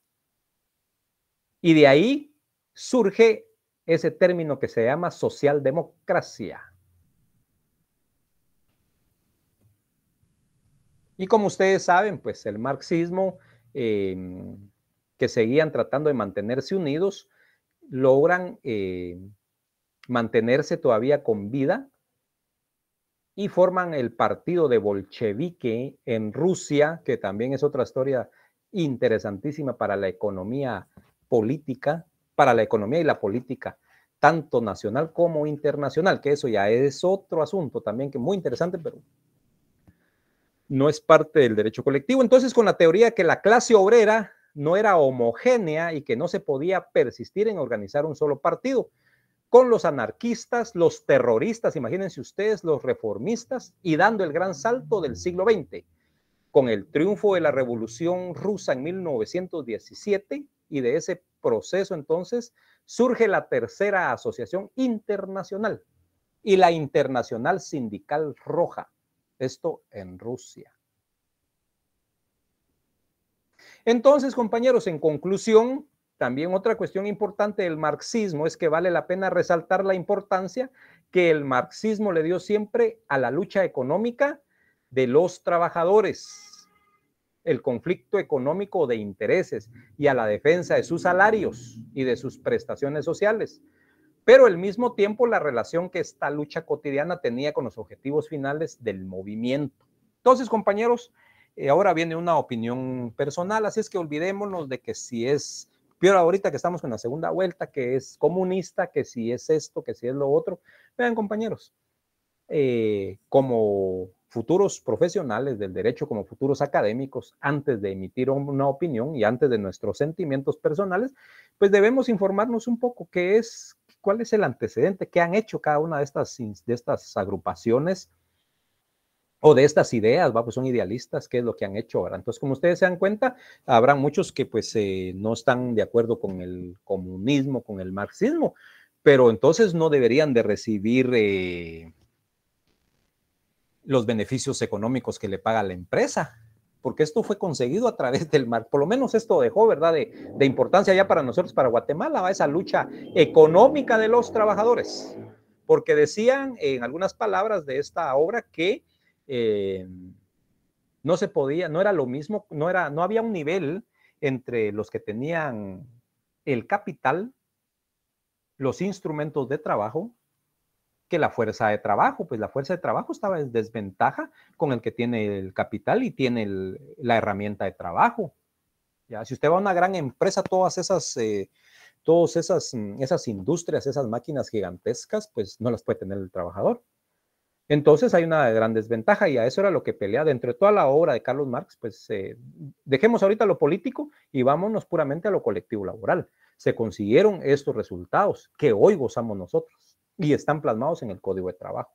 Y de ahí surge ese término que se llama socialdemocracia. Y como ustedes saben, pues el marxismo, que seguían tratando de mantenerse unidos, logran mantenerse todavía con vida y forman el partido de bolchevique en Rusia, que también es otra historia interesantísima para la economía política, para la economía y la política, tanto nacional como internacional, que eso ya es otro asunto también que muy interesante, pero no es parte del derecho colectivo. Entonces, con la teoría que la clase obrera no era homogénea y que no se podía persistir en organizar un solo partido, con los anarquistas, los terroristas, imagínense ustedes, los reformistas, y dando el gran salto del siglo XX, con el triunfo de la Revolución Rusa en 1917, y de ese proceso entonces surge la tercera asociación internacional y la Internacional Sindical Roja, esto en Rusia. Entonces, compañeros, en conclusión, también otra cuestión importante del marxismo es que vale la pena resaltar la importancia que el marxismo le dio siempre a la lucha económica de los trabajadores, el conflicto económico de intereses y a la defensa de sus salarios y de sus prestaciones sociales, pero al mismo tiempo la relación que esta lucha cotidiana tenía con los objetivos finales del movimiento. Entonces, compañeros, ahora viene una opinión personal, así es que olvidémonos de que si es, peor ahorita que estamos con la segunda vuelta, que es comunista, que si es esto, que si es lo otro. Vean, compañeros, como futuros profesionales del derecho, como futuros académicos, antes de emitir una opinión y antes de nuestros sentimientos personales, pues debemos informarnos un poco qué es, cuál es el antecedente, qué han hecho cada una de estas agrupaciones o de estas ideas, pues son idealistas, qué es lo que han hecho ahora. Entonces, como ustedes se dan cuenta, habrá muchos que pues no están de acuerdo con el comunismo, con el marxismo, pero entonces no deberían de recibir los beneficios económicos que le paga la empresa, porque esto fue conseguido a través del mar. Por lo menos esto dejó, ¿verdad?, de importancia ya para nosotros, para Guatemala, esa lucha económica de los trabajadores, porque decían en algunas palabras de esta obra que no se podía, no era lo mismo, no había un nivel entre los que tenían el capital, los instrumentos de trabajo, que la fuerza de trabajo, pues la fuerza de trabajo estaba en desventaja con el que tiene el capital y tiene la herramienta de trabajo. ¿Ya? Si usted va a una gran empresa, todas esas industrias, esas máquinas gigantescas, pues no las puede tener el trabajador. Entonces hay una gran desventaja y a eso era lo que pelea dentro de toda la obra de Carlos Marx. Pues dejemos ahorita lo político y vámonos puramente a lo colectivo laboral. Se consiguieron estos resultados que hoy gozamos nosotros y están plasmados en el Código de Trabajo.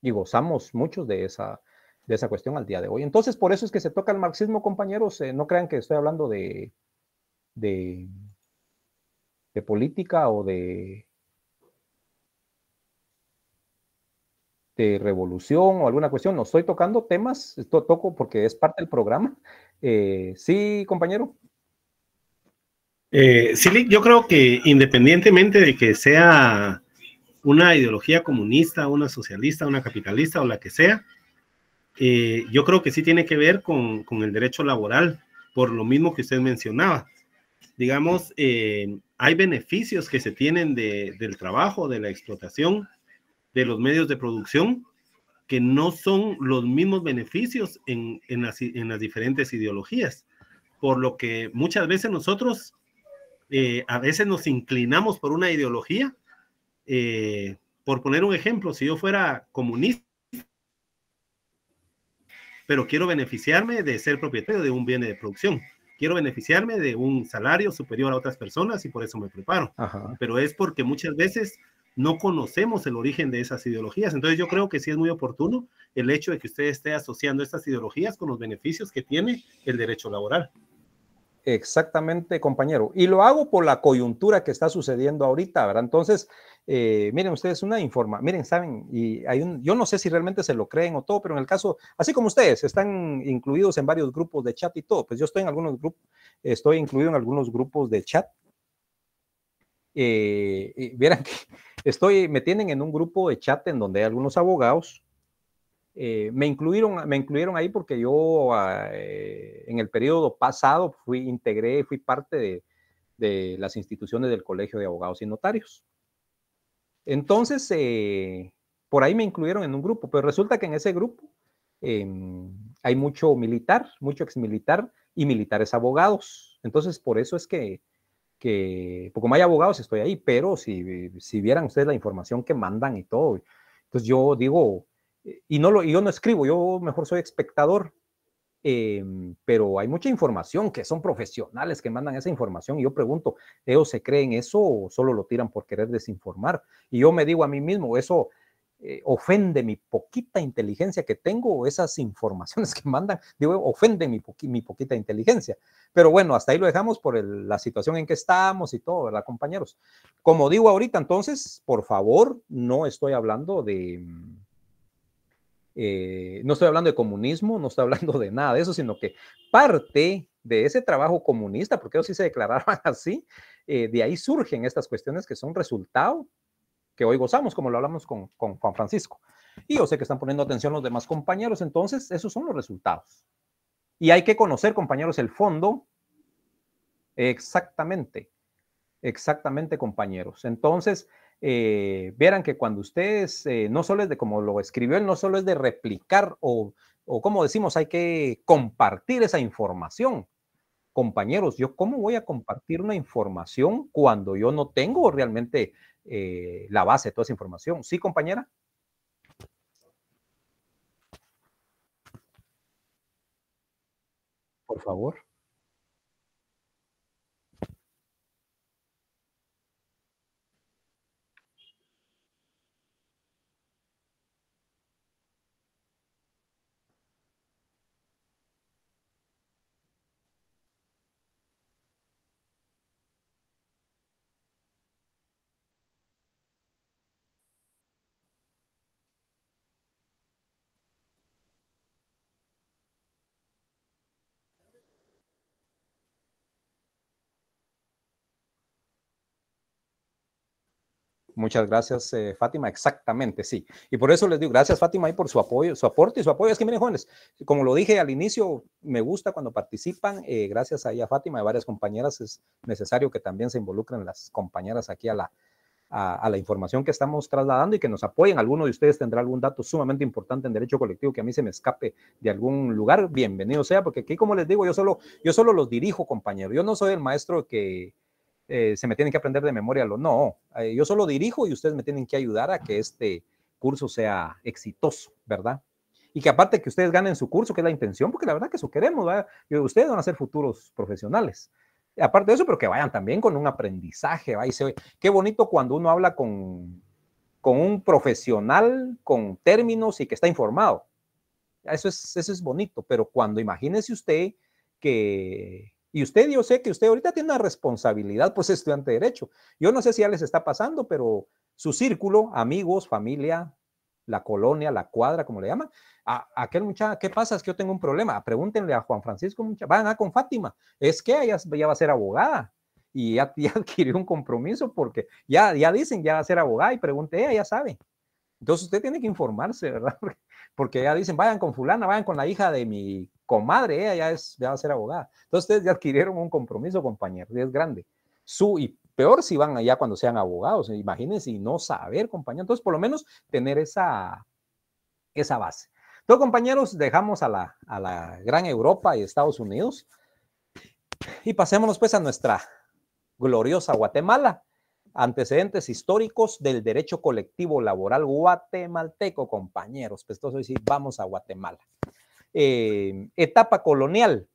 Y gozamos muchos de esa cuestión al día de hoy. Entonces, por eso es que se toca el marxismo, compañeros. No crean que estoy hablando de política o de revolución o alguna cuestión. No estoy tocando temas, esto toco porque es parte del programa. Sí, compañero. Sí, yo creo que independientemente de que sea una ideología comunista, una socialista, una capitalista o la que sea, yo creo que sí tiene que ver con el derecho laboral, por lo mismo que usted mencionaba. Digamos, hay beneficios que se tienen del trabajo, de la explotación, de los medios de producción, que no son los mismos beneficios en las diferentes ideologías, por lo que muchas veces nosotros a veces nos inclinamos por una ideología. Por poner un ejemplo, si yo fuera comunista, pero quiero beneficiarme de ser propietario de un bien de producción, quiero beneficiarme de un salario superior a otras personas y por eso me preparo. Ajá. Pero es porque muchas veces no conocemos el origen de esas ideologías. Entonces yo creo que sí es muy oportuno el hecho de que usted esté asociando estas ideologías con los beneficios que tiene el derecho laboral. Exactamente, compañero. Y lo hago por la coyuntura que está sucediendo ahorita, ¿verdad? Entonces, miren ustedes, miren, saben, y yo no sé si realmente se lo creen o todo, pero en el caso, así como ustedes, están incluidos en varios grupos de chat y todo, pues yo estoy en algunos grupos, estoy incluido en algunos grupos de chat. Y vieran que me tienen en un grupo de chat en donde hay algunos abogados. Me incluyeron ahí porque yo en el periodo pasado fui parte de las instituciones del Colegio de Abogados y Notarios. Entonces, por ahí me incluyeron en un grupo, pero resulta que en ese grupo hay mucho militar, mucho exmilitar y militares abogados. Entonces, por eso es que como hay abogados, estoy ahí, pero si vieran ustedes la información que mandan y todo, entonces yo digo, y yo no escribo, yo mejor soy espectador, pero hay mucha información que son profesionales que mandan esa información y yo pregunto, ¿ellos se creen eso o solo lo tiran por querer desinformar? Y yo me digo a mí mismo, eso ofende mi poquita inteligencia que tengo, esas informaciones que mandan, digo, ofende mi poquita inteligencia. Pero bueno, hasta ahí lo dejamos por la situación en que estamos y todo, ¿verdad, compañeros? Como digo ahorita, entonces, por favor, no estoy hablando de comunismo, no estoy hablando de nada de eso, sino que parte de ese trabajo comunista, porque ellos sí se declaraban así, de ahí surgen estas cuestiones que son resultado que hoy gozamos, como lo hablamos con Juan Francisco. Y yo sé que están poniendo atención los demás compañeros, entonces esos son los resultados. Y hay que conocer, compañeros, el fondo exactamente, compañeros. Entonces, vieran que cuando ustedes, no solo es de, como lo escribió él, no solo es de replicar o como decimos, hay que compartir esa información. Compañeros, ¿yo cómo voy a compartir una información cuando yo no tengo realmente la base de toda esa información? ¿Sí, compañera? Por favor. Muchas gracias, Fátima. Exactamente, sí. Y por eso les digo, gracias, Fátima, ahí por su apoyo, su aporte y su apoyo. Es que, miren, jóvenes, como lo dije al inicio, me gusta cuando participan. Gracias ahí a Fátima y a varias compañeras. Es necesario que también se involucren las compañeras aquí a la información que estamos trasladando y que nos apoyen. Alguno de ustedes tendrá algún dato sumamente importante en derecho colectivo que a mí se me escape de algún lugar. Bienvenido sea, porque aquí, como les digo, yo solo los dirijo, compañero. Yo no soy el maestro que se me tienen que aprender de memoria. No, yo solo dirijo y ustedes me tienen que ayudar a que este curso sea exitoso, ¿verdad? Y que aparte que ustedes ganen su curso, que es la intención, porque la verdad que eso queremos, ¿verdad? Ustedes van a ser futuros profesionales. Aparte de eso, pero que vayan también con un aprendizaje, ¿va? Y qué bonito cuando uno habla con un profesional, con términos y que está informado. Eso es bonito, pero cuando imagínese usted que... Y usted, yo sé que usted ahorita tiene una responsabilidad, pues estudiante de Derecho. Yo no sé si ya les está pasando, pero su círculo, amigos, familia, la colonia, la cuadra, como le llaman, a aquel muchacho, ¿qué pasa? Es que yo tengo un problema. Pregúntenle a Juan Francisco, van con Fátima. Es que ella ya va a ser abogada y ya adquirió un compromiso porque ya dicen, ya va a ser abogada y pregunte, ella ya sabe. Entonces usted tiene que informarse, ¿verdad? Porque ya dicen, vayan con fulana, vayan con la hija de mi comadre, ella ya va a ser abogada. Entonces ustedes ya adquirieron un compromiso, compañero, y es grande. Y peor si van allá cuando sean abogados, imagínense y no saber, compañero. Entonces, por lo menos tener esa base. Entonces, compañeros, dejamos a la gran Europa y Estados Unidos y pasémonos pues a nuestra gloriosa Guatemala. Antecedentes históricos del derecho colectivo laboral guatemalteco, compañeros. Pues entonces sí, vamos a Guatemala. Etapa colonial,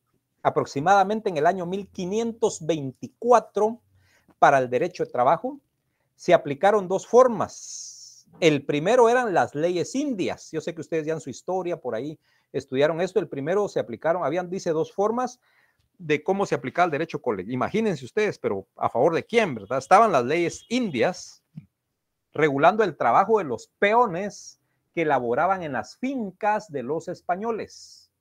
aproximadamente en el año 1524, para el derecho de trabajo, se aplicaron dos formas. El primero eran las leyes indias. Yo sé que ustedes ya en su historia por ahí estudiaron esto. El primero se aplicaron, dice, dos formas de cómo se aplicaba el derecho colectivo. Imagínense ustedes, pero ¿a favor de quién, verdad? Estaban las leyes indias regulando el trabajo de los peones que laboraban en las fincas de los españoles.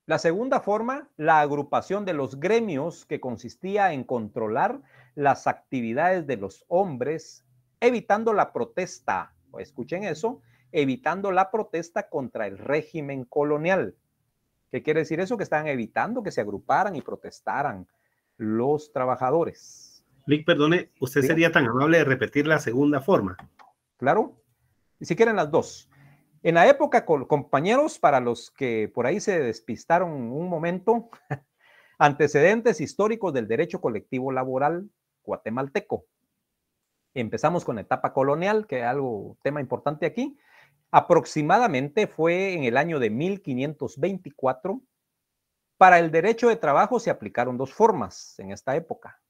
La segunda forma, la agrupación de los gremios, que consistía en controlar las actividades de los hombres, evitando la protesta, escuchen eso, evitando la protesta contra el régimen colonial. ¿Qué quiere decir eso? Que estaban evitando que se agruparan y protestaran los trabajadores. Lick, perdone, ¿usted sería tan amable de repetir la segunda forma? Claro. Y si quieren las dos. En la época, compañeros, para los que por ahí se despistaron un momento, antecedentes históricos del derecho colectivo laboral guatemalteco. Empezamos con la etapa colonial, que es tema importante aquí. Aproximadamente fue en el año de 1524. Para el derecho de trabajo se aplicaron dos formas en esta época.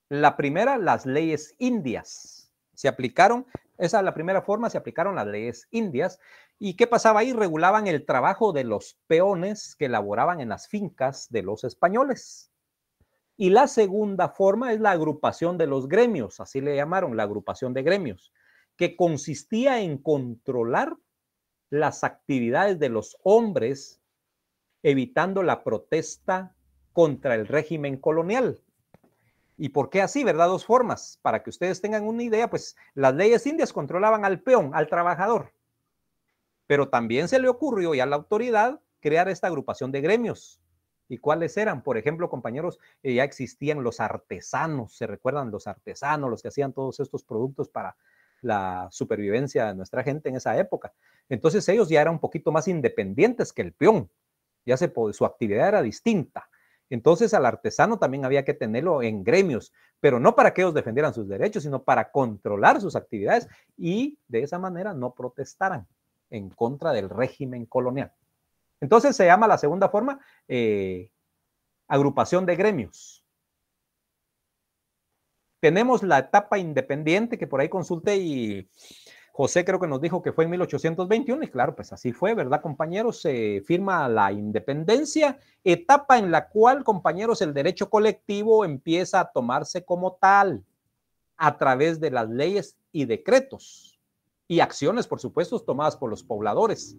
La primera, las leyes indias. Se aplicaron, esa es la primera forma, se aplicaron las leyes indias. ¿Y qué pasaba ahí? Regulaban el trabajo de los peones que laboraban en las fincas de los españoles. Y la segunda forma es la agrupación de los gremios, así le llamaron, la agrupación de gremios, que consistía en controlar las actividades de los hombres, evitando la protesta contra el régimen colonial. ¿Y por qué así, verdad? Dos formas. Para que ustedes tengan una idea, pues las leyes indias controlaban al peón, al trabajador. Pero también se le ocurrió ya a la autoridad crear esta agrupación de gremios. ¿Y cuáles eran? Por ejemplo, compañeros, ya existían los artesanos. ¿Se recuerdan los artesanos, los que hacían todos estos productos para la supervivencia de nuestra gente en esa época? Entonces ellos ya eran un poquito más independientes que el peón. Su actividad era distinta. Entonces al artesano también había que tenerlo en gremios, pero no para que ellos defendieran sus derechos, sino para controlar sus actividades y de esa manera no protestaran en contra del régimen colonial. Entonces se llama la segunda forma agrupación de gremios. Tenemos la etapa independiente que por ahí consulté y José creo que nos dijo que fue en 1821 y claro, pues así fue, ¿verdad, compañeros? Se firma la independencia, etapa en la cual, compañeros, el derecho colectivo empieza a tomarse como tal a través de las leyes y decretos y acciones, por supuesto, tomadas por los pobladores.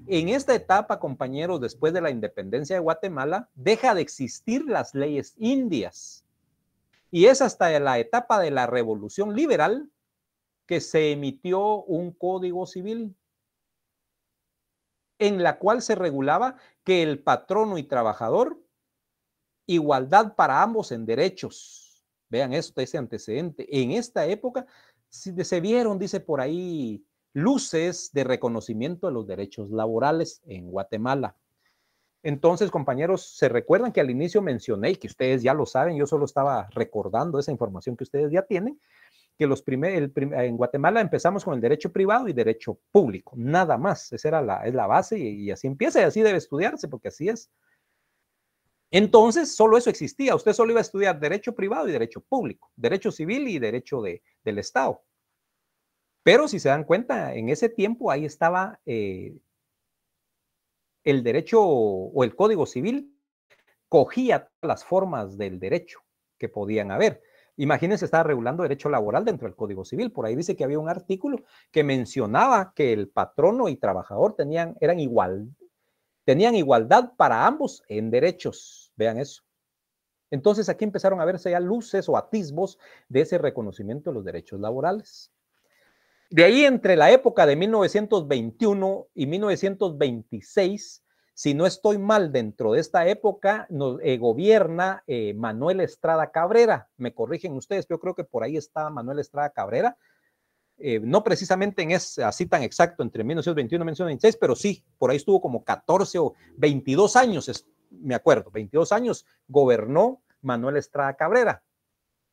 En esta etapa, compañeros, después de la independencia de Guatemala, deja de existir las leyes indias Y es hasta la etapa de la Revolución Liberal que se emitió un código civil en la cual se regulaba que el patrono y trabajador, igualdad para ambos en derechos. Vean esto, ese antecedente. En esta época se vieron, dice por ahí, luces de reconocimiento de los derechos laborales en Guatemala. Entonces, compañeros, se recuerdan que al inicio mencioné, y que ustedes ya lo saben, yo solo estaba recordando esa información que ustedes ya tienen, que en Guatemala empezamos con el derecho privado y derecho público, nada más. Esa es la base y así empieza y así debe estudiarse, porque así es. Entonces, solo eso existía. Usted solo iba a estudiar derecho privado y derecho público, derecho civil y derecho del Estado. Pero si se dan cuenta, en ese tiempo ahí estaba el derecho o el Código Civil, cogía las formas del derecho que podían haber. Imagínense, estaba regulando derecho laboral dentro del Código Civil. Por ahí dice que había un artículo que mencionaba que el patrono y trabajador tenían igualdad para ambos en derechos. Vean eso. Entonces aquí empezaron a verse ya luces o atisbos de ese reconocimiento de los derechos laborales. De ahí, entre la época de 1921 y 1926, si no estoy mal, dentro de esta época gobierna Manuel Estrada Cabrera. Me corrigen ustedes, yo creo que por ahí está Manuel Estrada Cabrera. No precisamente así tan exacto entre 1921 y 1926, pero sí, por ahí estuvo como 14 o 22 años, me acuerdo, 22 años gobernó Manuel Estrada Cabrera.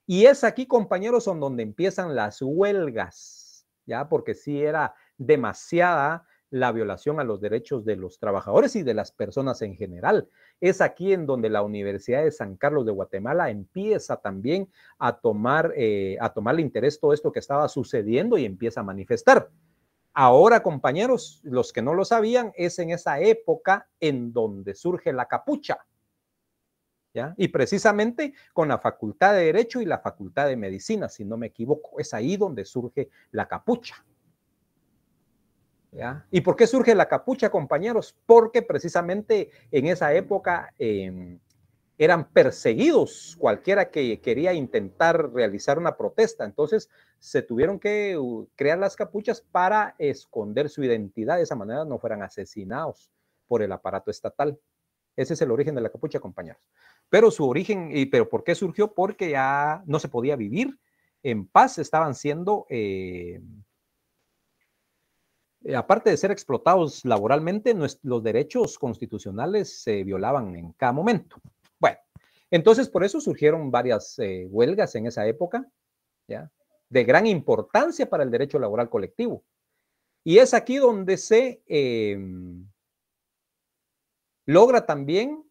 Y es aquí, compañeros, son donde empiezan las huelgas, ¿ya? Porque sí era demasiada la violación a los derechos de los trabajadores y de las personas en general. Es aquí en donde la Universidad de San Carlos de Guatemala empieza también a tomarle interés todo esto que estaba sucediendo y empieza a manifestar. Ahora, compañeros, los que no lo sabían, es en esa época en donde surge la capucha, ¿ya? Y precisamente con la Facultad de Derecho y la Facultad de Medicina, si no me equivoco, es ahí donde surge la capucha. ¿Ya? ¿Y por qué surge la capucha, compañeros? Porque precisamente en esa época eran perseguidos cualquiera que quería intentar realizar una protesta. Entonces se tuvieron que crear las capuchas para esconder su identidad. De esa manera no fueran asesinados por el aparato estatal. Ese es el origen de la capucha, compañeros. Pero su origen, ¿pero por qué surgió? Porque ya no se podía vivir en paz. Estaban siendo... aparte de ser explotados laboralmente, los derechos constitucionales se violaban en cada momento. Bueno, entonces por eso surgieron varias huelgas en esa época, ¿ya? De gran importancia para el derecho laboral colectivo. Y es aquí donde se logra también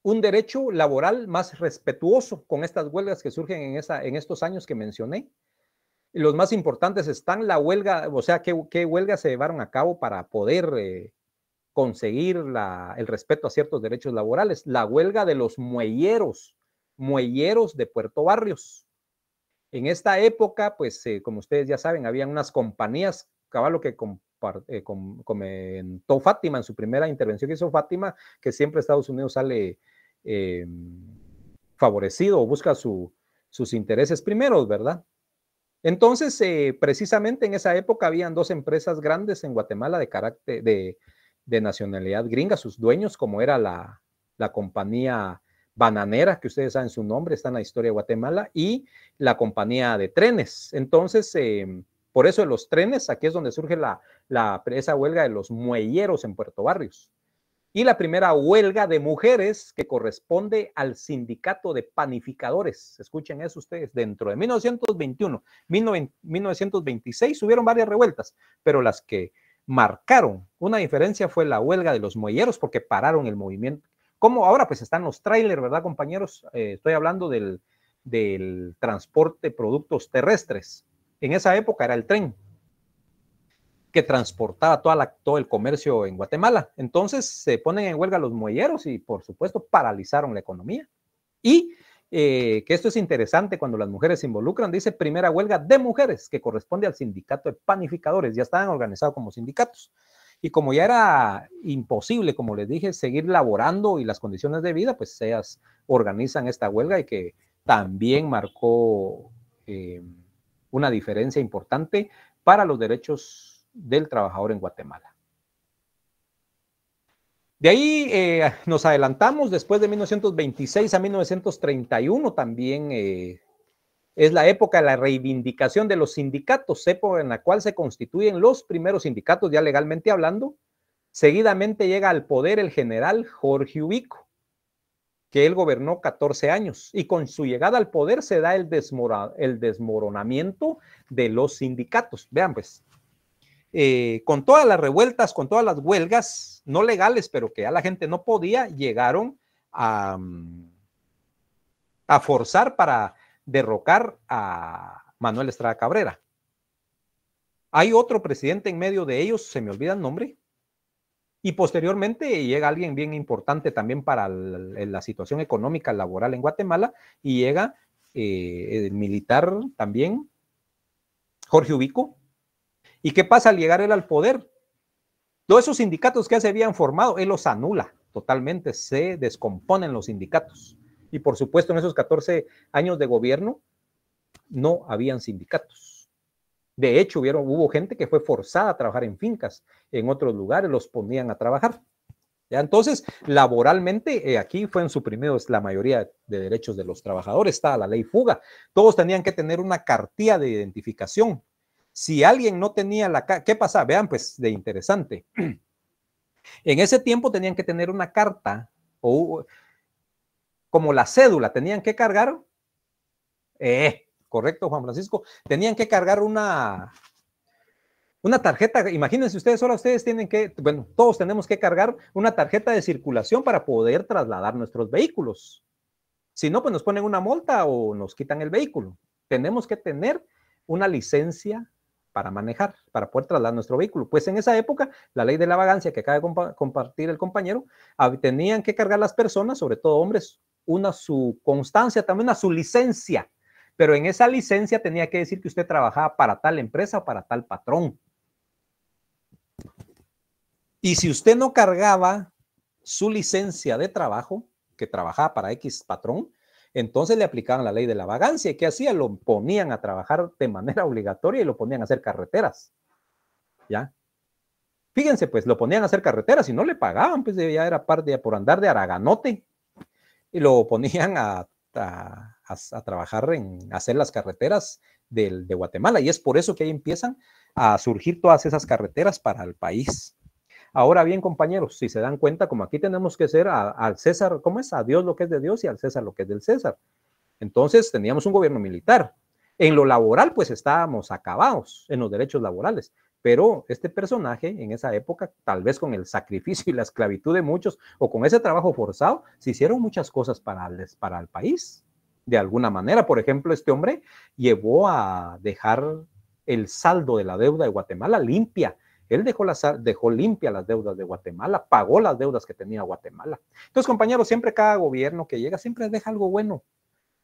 un derecho laboral más respetuoso con estas huelgas que surgen en estos años que mencioné. Los más importantes están la huelga, o sea, ¿qué huelgas se llevaron a cabo para poder conseguir el respeto a ciertos derechos laborales? La huelga de los muelleros de Puerto Barrios. En esta época, pues, como ustedes ya saben, habían unas compañías, cabal, lo que comentó Fátima en su primera intervención que hizo Fátima, que siempre Estados Unidos sale favorecido o busca sus intereses primeros, ¿verdad? Entonces, precisamente en esa época habían dos empresas grandes en Guatemala de carácter de nacionalidad gringa, sus dueños, como era la compañía bananera, que ustedes saben su nombre, está en la historia de Guatemala, y la compañía de trenes. Entonces, por eso de los trenes, aquí es donde surge esa huelga de los muelleros en Puerto Barrios. Y la primera huelga de mujeres que corresponde al sindicato de panificadores. Escuchen eso ustedes, dentro de 1921, 1926 hubieron varias revueltas, pero las que marcaron una diferencia fue la huelga de los muelleros porque pararon el movimiento. Como ahora pues están los trailers, ¿verdad, compañeros? Estoy hablando del transporte de productos terrestres. En esa época era el tren que transportaba todo el comercio en Guatemala. Entonces se ponen en huelga los muelleros y, por supuesto, paralizaron la economía. Y que esto es interesante cuando las mujeres se involucran, dice primera huelga de mujeres, que corresponde al sindicato de panificadores. Ya estaban organizados como sindicatos. Y como ya era imposible, como les dije, seguir laborando y las condiciones de vida, pues ellas organizan esta huelga y que también marcó una diferencia importante para los derechos del trabajador en Guatemala. De ahí nos adelantamos, después de 1926 a 1931 también es la época de la reivindicación de los sindicatos, época en la cual se constituyen los primeros sindicatos, ya legalmente hablando. Seguidamente llega al poder el general Jorge Ubico, que él gobernó 14 años, y con su llegada al poder se da el desmoronamiento de los sindicatos. Vean pues, con todas las revueltas, con todas las huelgas, no legales, pero que ya la gente no podía, llegaron a forzar para derrocar a Manuel Estrada Cabrera. Hay otro presidente en medio de ellos, se me olvida el nombre, y posteriormente llega alguien bien importante también para la situación económica laboral en Guatemala, y llega el militar también, Jorge Ubico. ¿Y qué pasa al llegar él al poder? Todos esos sindicatos que ya se habían formado, él los anula totalmente, se descomponen los sindicatos. Y por supuesto en esos 14 años de gobierno no habían sindicatos. De hecho, hubo gente que fue forzada a trabajar en fincas, en otros lugares los ponían a trabajar. ¿Ya? Entonces, laboralmente, aquí fueron suprimidos la mayoría de derechos de los trabajadores, estaba la ley fuga. Todos tenían que tener una cartilla de identificación. Si alguien no tenía ¿qué pasa? Vean, pues, de interesante. En ese tiempo tenían que tener una carta, o como la cédula, tenían que cargar, correcto, Juan Francisco, tenían que cargar una tarjeta. Imagínense ustedes, ahora ustedes tienen que, bueno, todos tenemos que cargar una tarjeta de circulación para poder trasladar nuestros vehículos. Si no, pues nos ponen una multa o nos quitan el vehículo. Tenemos que tener una licencia para manejar, para poder trasladar nuestro vehículo. Pues en esa época, la ley de la vagancia que acaba de compartir el compañero, tenían que cargar las personas, sobre todo hombres, su constancia, también su licencia. Pero en esa licencia tenía que decir que usted trabajaba para tal empresa o para tal patrón. Y si usted no cargaba su licencia de trabajo, que trabajaba para X patrón, entonces le aplicaban la ley de la vagancia. ¿Y qué hacía? Lo ponían a trabajar de manera obligatoria y lo ponían a hacer carreteras. ¿Ya? Fíjense, pues lo ponían a hacer carreteras y no le pagaban, pues ya era parte por andar de araganote. Y lo ponían a trabajar en hacer las carreteras de Guatemala. Y es por eso que ahí empiezan a surgir todas esas carreteras para el país. Ahora bien, compañeros, si se dan cuenta, como aquí tenemos que ser al César, ¿cómo es? A Dios lo que es de Dios y al César lo que es del César. Entonces teníamos un gobierno militar. En lo laboral, pues estábamos acabados en los derechos laborales. Pero este personaje en esa época, tal vez con el sacrificio y la esclavitud de muchos, o con ese trabajo forzado, se hicieron muchas cosas para el país. De alguna manera, por ejemplo, este hombre llevó a dejar el saldo de la deuda de Guatemala limpia. Él dejó limpia las deudas de Guatemala, pagó las deudas que tenía Guatemala. Entonces, compañeros, siempre cada gobierno que llega siempre deja algo bueno.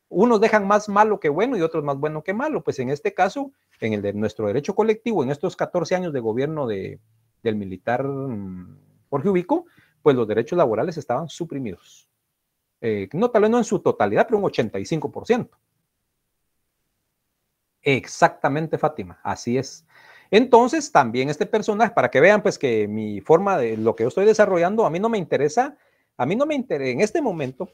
Unos dejan más malo que bueno y otros más bueno que malo. Pues en este caso, en el de nuestro derecho colectivo, en estos 14 años de gobierno del militar Jorge Ubico, pues los derechos laborales estaban suprimidos. No, tal vez no en su totalidad, pero un 85%. Exactamente, Fátima, así es. Entonces, también este personaje, para que vean pues que mi forma de lo que yo estoy desarrollando, a mí no me interesa, en este momento,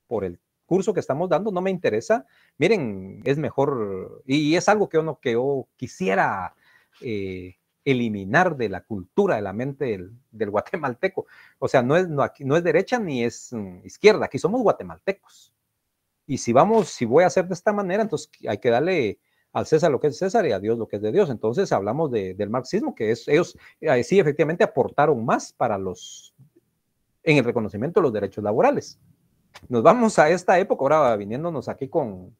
por el curso que estamos dando, no me interesa. Miren, es mejor, y es algo que yo quisiera eliminar de la cultura, de la mente del guatemalteco. O sea, no es derecha ni es izquierda, aquí somos guatemaltecos. Y si voy a hacer de esta manera, entonces hay que darle al César lo que es César y a Dios lo que es de Dios. Entonces hablamos del marxismo, que ellos sí efectivamente aportaron más en el reconocimiento de los derechos laborales. Nos vamos a esta época, ahora viniéndonos aquí con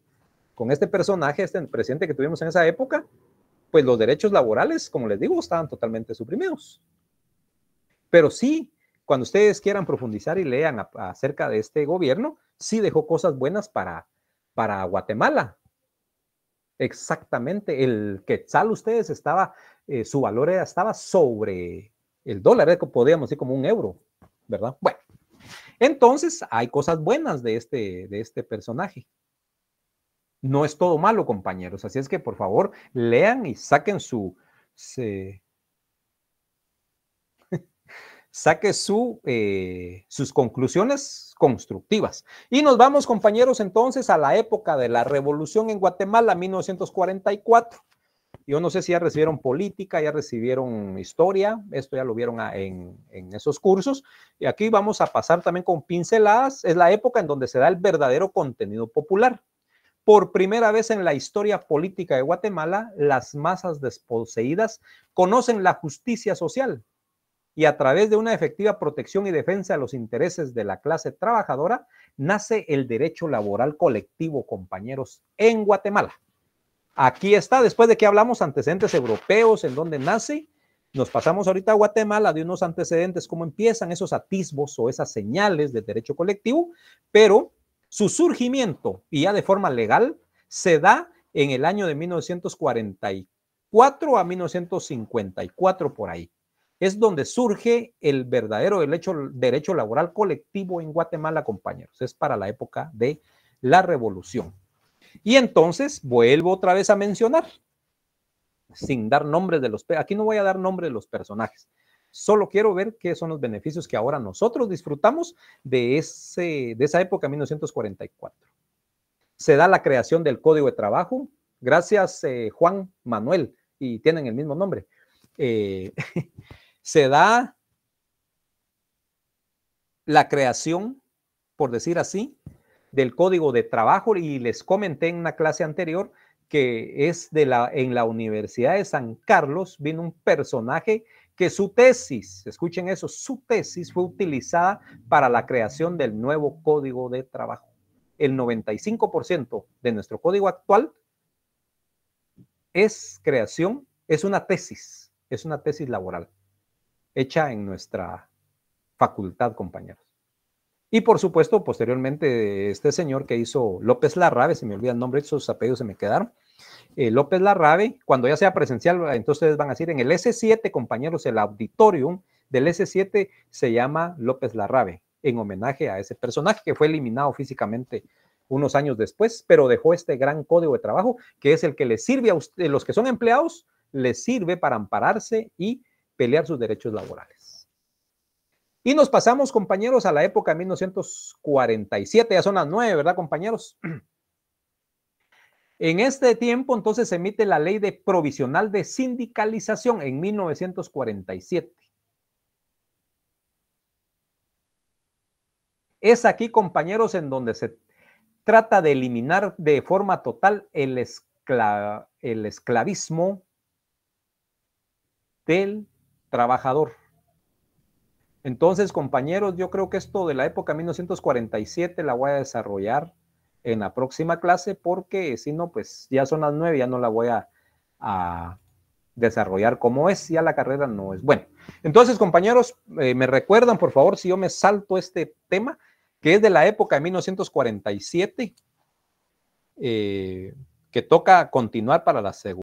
este personaje, este presidente que tuvimos en esa época, pues los derechos laborales, como les digo, estaban totalmente suprimidos. Pero sí, cuando ustedes quieran profundizar y lean acerca de este gobierno, sí dejó cosas buenas para Guatemala. Exactamente, el quetzal ustedes su valor estaba sobre el dólar, podríamos decir como un euro, ¿verdad? Bueno, entonces hay cosas buenas de este personaje. No es todo malo, compañeros. Así es que, por favor, lean y saquen sus conclusiones constructivas. Y nos vamos, compañeros, entonces a la época de la revolución en Guatemala, 1944. Yo no sé si ya recibieron política, ya recibieron historia, esto ya lo vieron en esos cursos. Y aquí vamos a pasar también con pinceladas. Es la época en donde se da el verdadero contenido popular. Por primera vez en la historia política de Guatemala, las masas desposeídas conocen la justicia social y a través de una efectiva protección y defensa de los intereses de la clase trabajadora, nace el derecho laboral colectivo, compañeros, en Guatemala. Aquí está, después de que hablamos antecedentes europeos, en donde nace, nos pasamos ahorita a Guatemala de unos antecedentes, cómo empiezan esos atisbos o esas señales de derecho colectivo, pero su surgimiento, y ya de forma legal, se da en el año de 1944 a 1954 por ahí. Es donde surge el verdadero derecho laboral colectivo en Guatemala, compañeros. Es para la época de la revolución. Y entonces vuelvo otra vez a mencionar, sin dar nombres de los... Aquí no voy a dar nombre de los personajes. Solo quiero ver qué son los beneficios que ahora nosotros disfrutamos de esa época, 1944. Se da la creación del Código de Trabajo. Gracias, Juan Manuel, y tienen el mismo nombre. Se da la creación, por decir así, del Código de Trabajo, y les comenté en una clase anterior que es en la Universidad de San Carlos vino un personaje que su tesis, escuchen eso, su tesis fue utilizada para la creación del nuevo Código de Trabajo. El 95% de nuestro código actual es una tesis laboral hecha en nuestra facultad, compañeros. Y por supuesto, posteriormente, este señor que hizo López Larrabe, se me olvida el nombre, esos apellidos se me quedaron, López Larrabe, cuando ya sea presencial, entonces ustedes van a decir, en el S7, compañeros, el auditorium del S7 se llama López Larrabe, en homenaje a ese personaje que fue eliminado físicamente unos años después, pero dejó este gran código de trabajo, que es el que les sirve a ustedes, los que son empleados, les sirve para ampararse y pelear sus derechos laborales. Y nos pasamos, compañeros, a la época de 1947, ya son las 9, ¿verdad, compañeros? En este tiempo, entonces, se emite la Ley Provisional de Sindicalización en 1947. Es aquí, compañeros, en donde se trata de eliminar de forma total el esclavismo del trabajador. Entonces, compañeros, yo creo que esto de la época 1947 la voy a desarrollar en la próxima clase, porque si no, pues ya son las 9, ya no la voy a desarrollar como es, ya la carrera no es. Bueno, entonces, compañeros, me recuerdan, por favor, si yo me salto este tema, que es de la época de 1947, que toca continuar para la segunda.